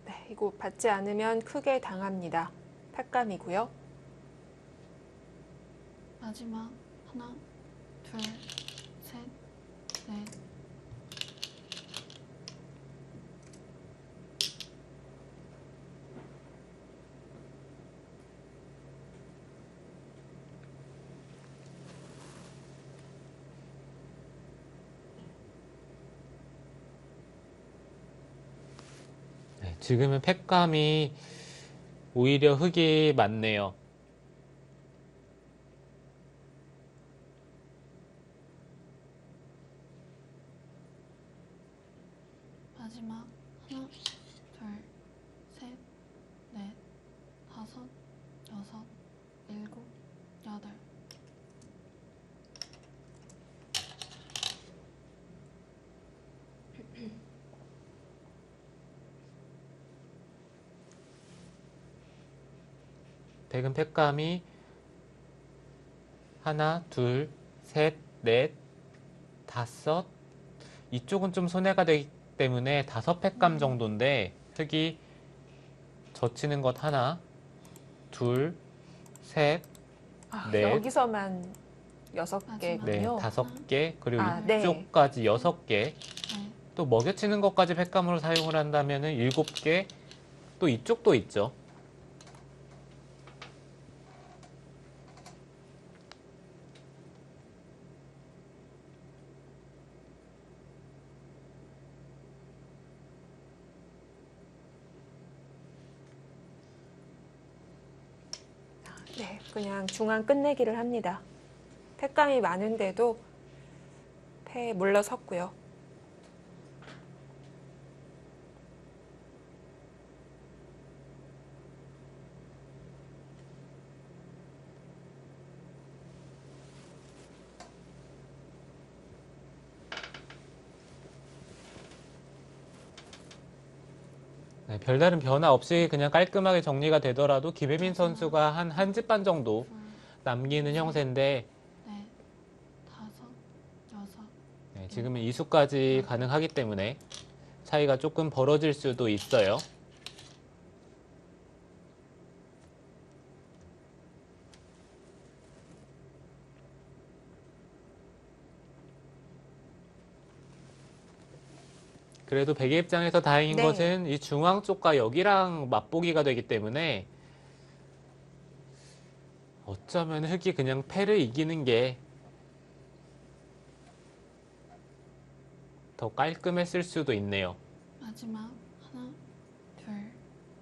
네, 이거 받지 않으면 크게 당합니다. 탁감이고요. 마지막 하나, 둘, 셋, 넷. 네, 지금은 팩감이 오히려 흙이 많네요. 마지막 하나, 둘, 셋, 넷, 다섯, 여섯, 일곱, 여덟. 백은 팩감이 하나, 둘, 셋, 넷, 다섯. 이쪽은 좀 손해가 되기 때문에 5팩감 정도인데 흙이 젖히는 것 하나, 둘, 셋, 아, 네. 여기서만 6개군요. 네, 5개, 그리고 아, 네. 이쪽까지 6개. 네. 또 먹여치는 것까지 팩감으로 사용을 한다면은 7개. 또 이쪽도 있죠. 네, 그냥 중앙 끝내기를 합니다. 팩감이 많은데도 패에 물러섰고요. 네, 별다른 변화 없이 그냥 깔끔하게 정리가 되더라도 김혜민 선수가 한 집 반 정도 남기는 형세인데 넷, 다섯, 여섯. 네, 지금은 이수까지 가능하기 때문에 차이가 조금 벌어질 수도 있어요. 그래도 백의 입장에서 다행인 네. 것은 이 중앙 쪽과 여기랑 맞보기가 되기 때문에 어쩌면 흙이 그냥 패를 이기는 게 더 깔끔했을 수도 있네요. 마지막 하나, 둘,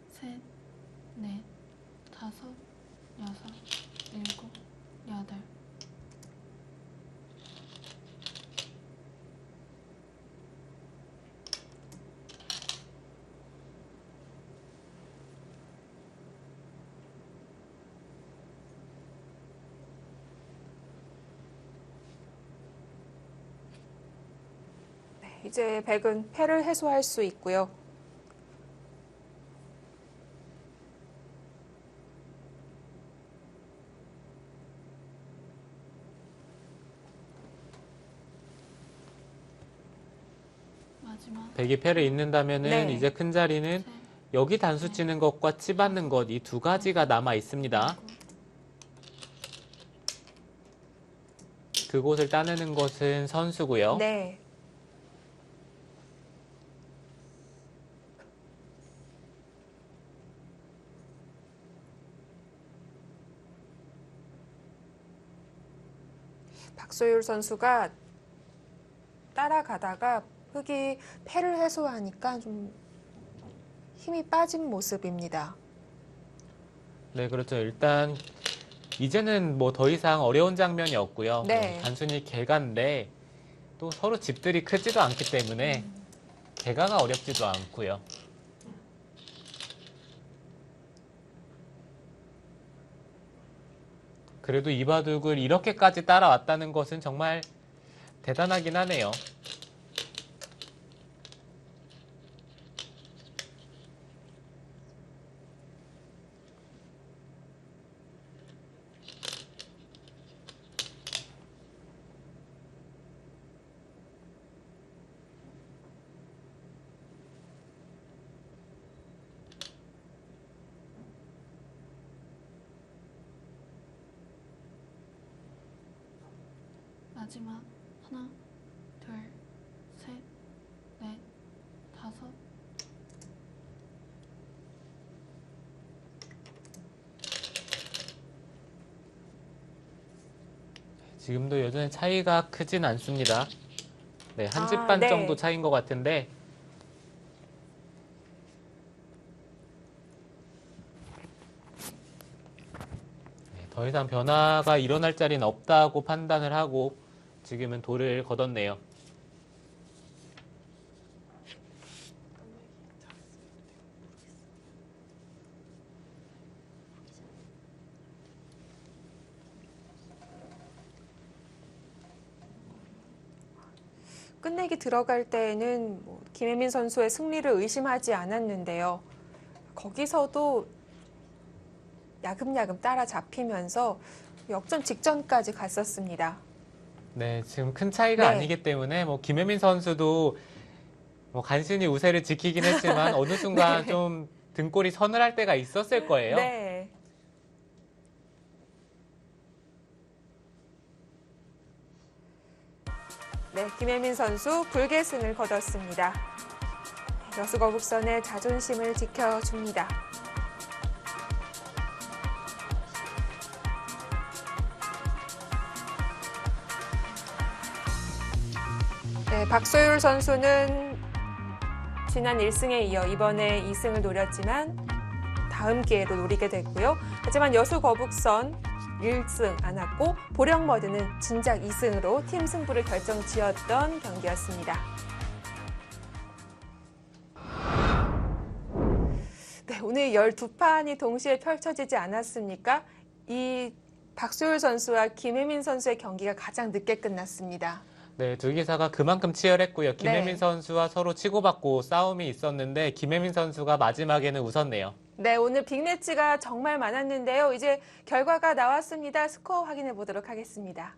셋, 넷, 다섯, 여섯, 일곱, 여덟. 이제 백은 패를 해소할 수 있고요. 마지막 백이 패를 잇는다면은 네. 이제 큰 자리는 셋, 여기 단수 치는 것과 치받는 것 이 두 가지가 남아 있습니다. 일곱. 그곳을 따내는 것은 선수고요. 네. 박소율 선수가 따라가다가 흙이 패를 해소하니까 좀 힘이 빠진 모습입니다. 네, 그렇죠. 일단 이제는 뭐 더 이상 어려운 장면이 없고요. 네. 뭐 단순히 개가인데 또 서로 집들이 크지도 않기 때문에 개가가 어렵지도 않고요. 그래도 이 바둑을 이렇게까지 따라왔다는 것은 정말 대단하긴 하네요. 마지막 하나, 둘, 셋, 넷, 다섯. 지금도 여전히 차이가 크진 않습니다. 네, 한 집 아, 반 네. 정도 차이인 것 같은데 네, 더 이상 변화가 일어날 자리는 없다고 판단을 하고 지금은 돌을 걷었네요. 끝내기 들어갈 때에는 뭐 김혜민 선수의 승리를 의심하지 않았는데요. 거기서도 야금야금 따라잡히면서 역전 직전까지 갔었습니다. 네, 지금 큰 차이가 네. 아니기 때문에 뭐 김혜민 선수도 뭐 간신히 우세를 지키긴 했지만 어느 순간 네. 좀 등골이 서늘할 때가 있었을 거예요. 네. 네, 김혜민 선수 불계승을 거뒀습니다. 여수거북선의 자존심을 지켜줍니다. 네, 박소율 선수는 지난 1승에 이어 이번에 2승을 노렸지만 다음 기회로 노리게 됐고요. 하지만 여수거북선 1승 안았고 보령머드는 진작 2승으로 팀 승부를 결정지었던 경기였습니다. 네, 오늘 12판이 동시에 펼쳐지지 않았습니까? 이 박소율 선수와 김혜민 선수의 경기가 가장 늦게 끝났습니다. 네, 두 기사가 그만큼 치열했고요. 김혜민 네. 선수와 서로 치고받고 싸움이 있었는데 김혜민 선수가 마지막에는 웃었네요. 네, 오늘 빅매치가 정말 많았는데요. 이제 결과가 나왔습니다. 스코어 확인해 보도록 하겠습니다.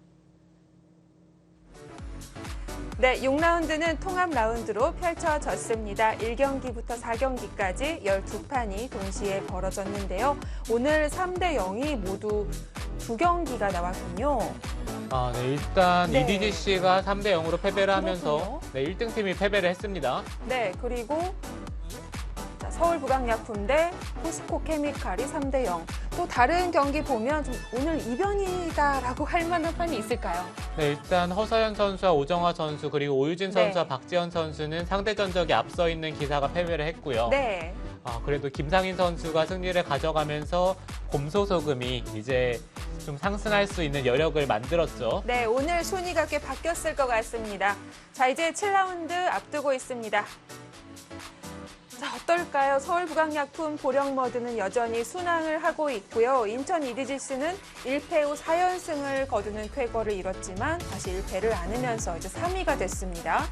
네, 6라운드는 통합 라운드로 펼쳐졌습니다. 1경기부터 4경기까지 12판이 동시에 벌어졌는데요. 오늘 3대 0이 모두 2경기가 나왔군요. 아, 네, 일단 네. EDGC가 3대 0으로 패배를 하면서 그렇군요. 네, 1등 팀이 패배를 했습니다. 네, 그리고 자, 서울부강약품 대 포스코 케미칼이 3대 0. 또 다른 경기 보면 좀 오늘 이변이다라고 할 만한 판이 있을까요? 네, 일단 허서연 선수와 오정화 선수 그리고 오유진 네. 선수와 박지현 선수는 상대 전적에 앞서 있는 기사가 패배를 했고요. 네. 아, 그래도 김상인 선수가 승리를 가져가면서 곰소소금이 이제 좀 상승할 수 있는 여력을 만들었죠. 네, 오늘 순위가 꽤 바뀌었을 것 같습니다. 자, 이제 7라운드 앞두고 있습니다. 자, 어떨까요? 서울부강약품 보령머드는 여전히 순항을 하고 있고요. 인천 EDGC는 1패 후 4연승을 거두는 쾌거를 이뤘지만 다시 1패를 안으면서 이제 3위가 됐습니다.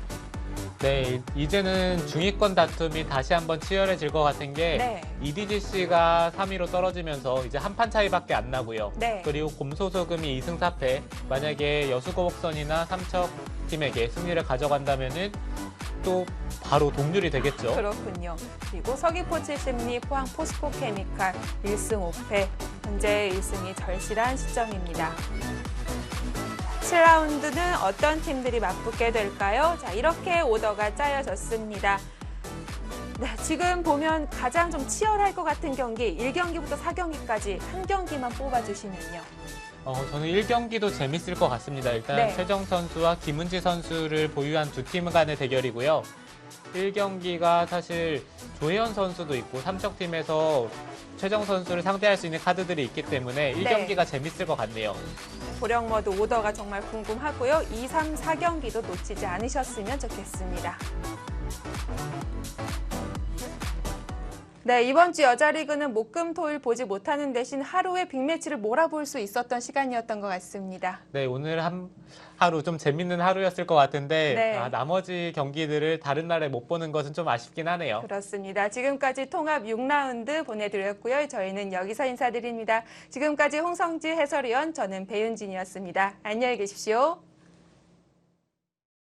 네, 이제는 중위권 다툼이 다시 한번 치열해질 것 같은 게 네. EDGC가 3위로 떨어지면서 이제 한 판 차이밖에 안 나고요. 네. 그리고 곰소소금이 2승 4패, 만약에 여수거북선이나 삼척팀에게 승리를 가져간다면은 또 바로 동률이 되겠죠. 그렇군요. 그리고 서귀포 70리 포항 포스코 케미칼 1승 5패, 현재 1승이 절실한 시점입니다. 7라운드는 어떤 팀들이 맞붙게 될까요? 자, 이렇게 오더가 짜여졌습니다. 네, 지금 보면 가장 좀 치열할 것 같은 경기, 1경기부터 4경기까지 한 경기만 뽑아주시면요. 저는 1경기도 재밌을 것 같습니다. 일단 네. 최정 선수와 김은지 선수를 보유한 두 팀 간의 대결이고요. 1경기가 사실 조혜연 선수도 있고 삼척팀에서 최정 선수를 상대할 수 있는 카드들이 있기 때문에 1경기가 재밌을 것 같네요. 보령머드 오더가 정말 궁금하고요. 2, 3, 4경기도 놓치지 않으셨으면 좋겠습니다. 네, 이번 주 여자리그는 목금토일 보지 못하는 대신 하루에 빅매치를 몰아볼 수 있었던 시간이었던 것 같습니다. 네, 오늘 하루 좀 재밌는 하루였을 것 같은데 네. 나머지 경기들을 다른 날에 못 보는 것은 좀 아쉽긴 하네요. 그렇습니다. 지금까지 통합 6라운드 보내드렸고요. 저희는 여기서 인사드립니다. 지금까지 홍성지 해설위원, 저는 배윤진이었습니다. 안녕히 계십시오.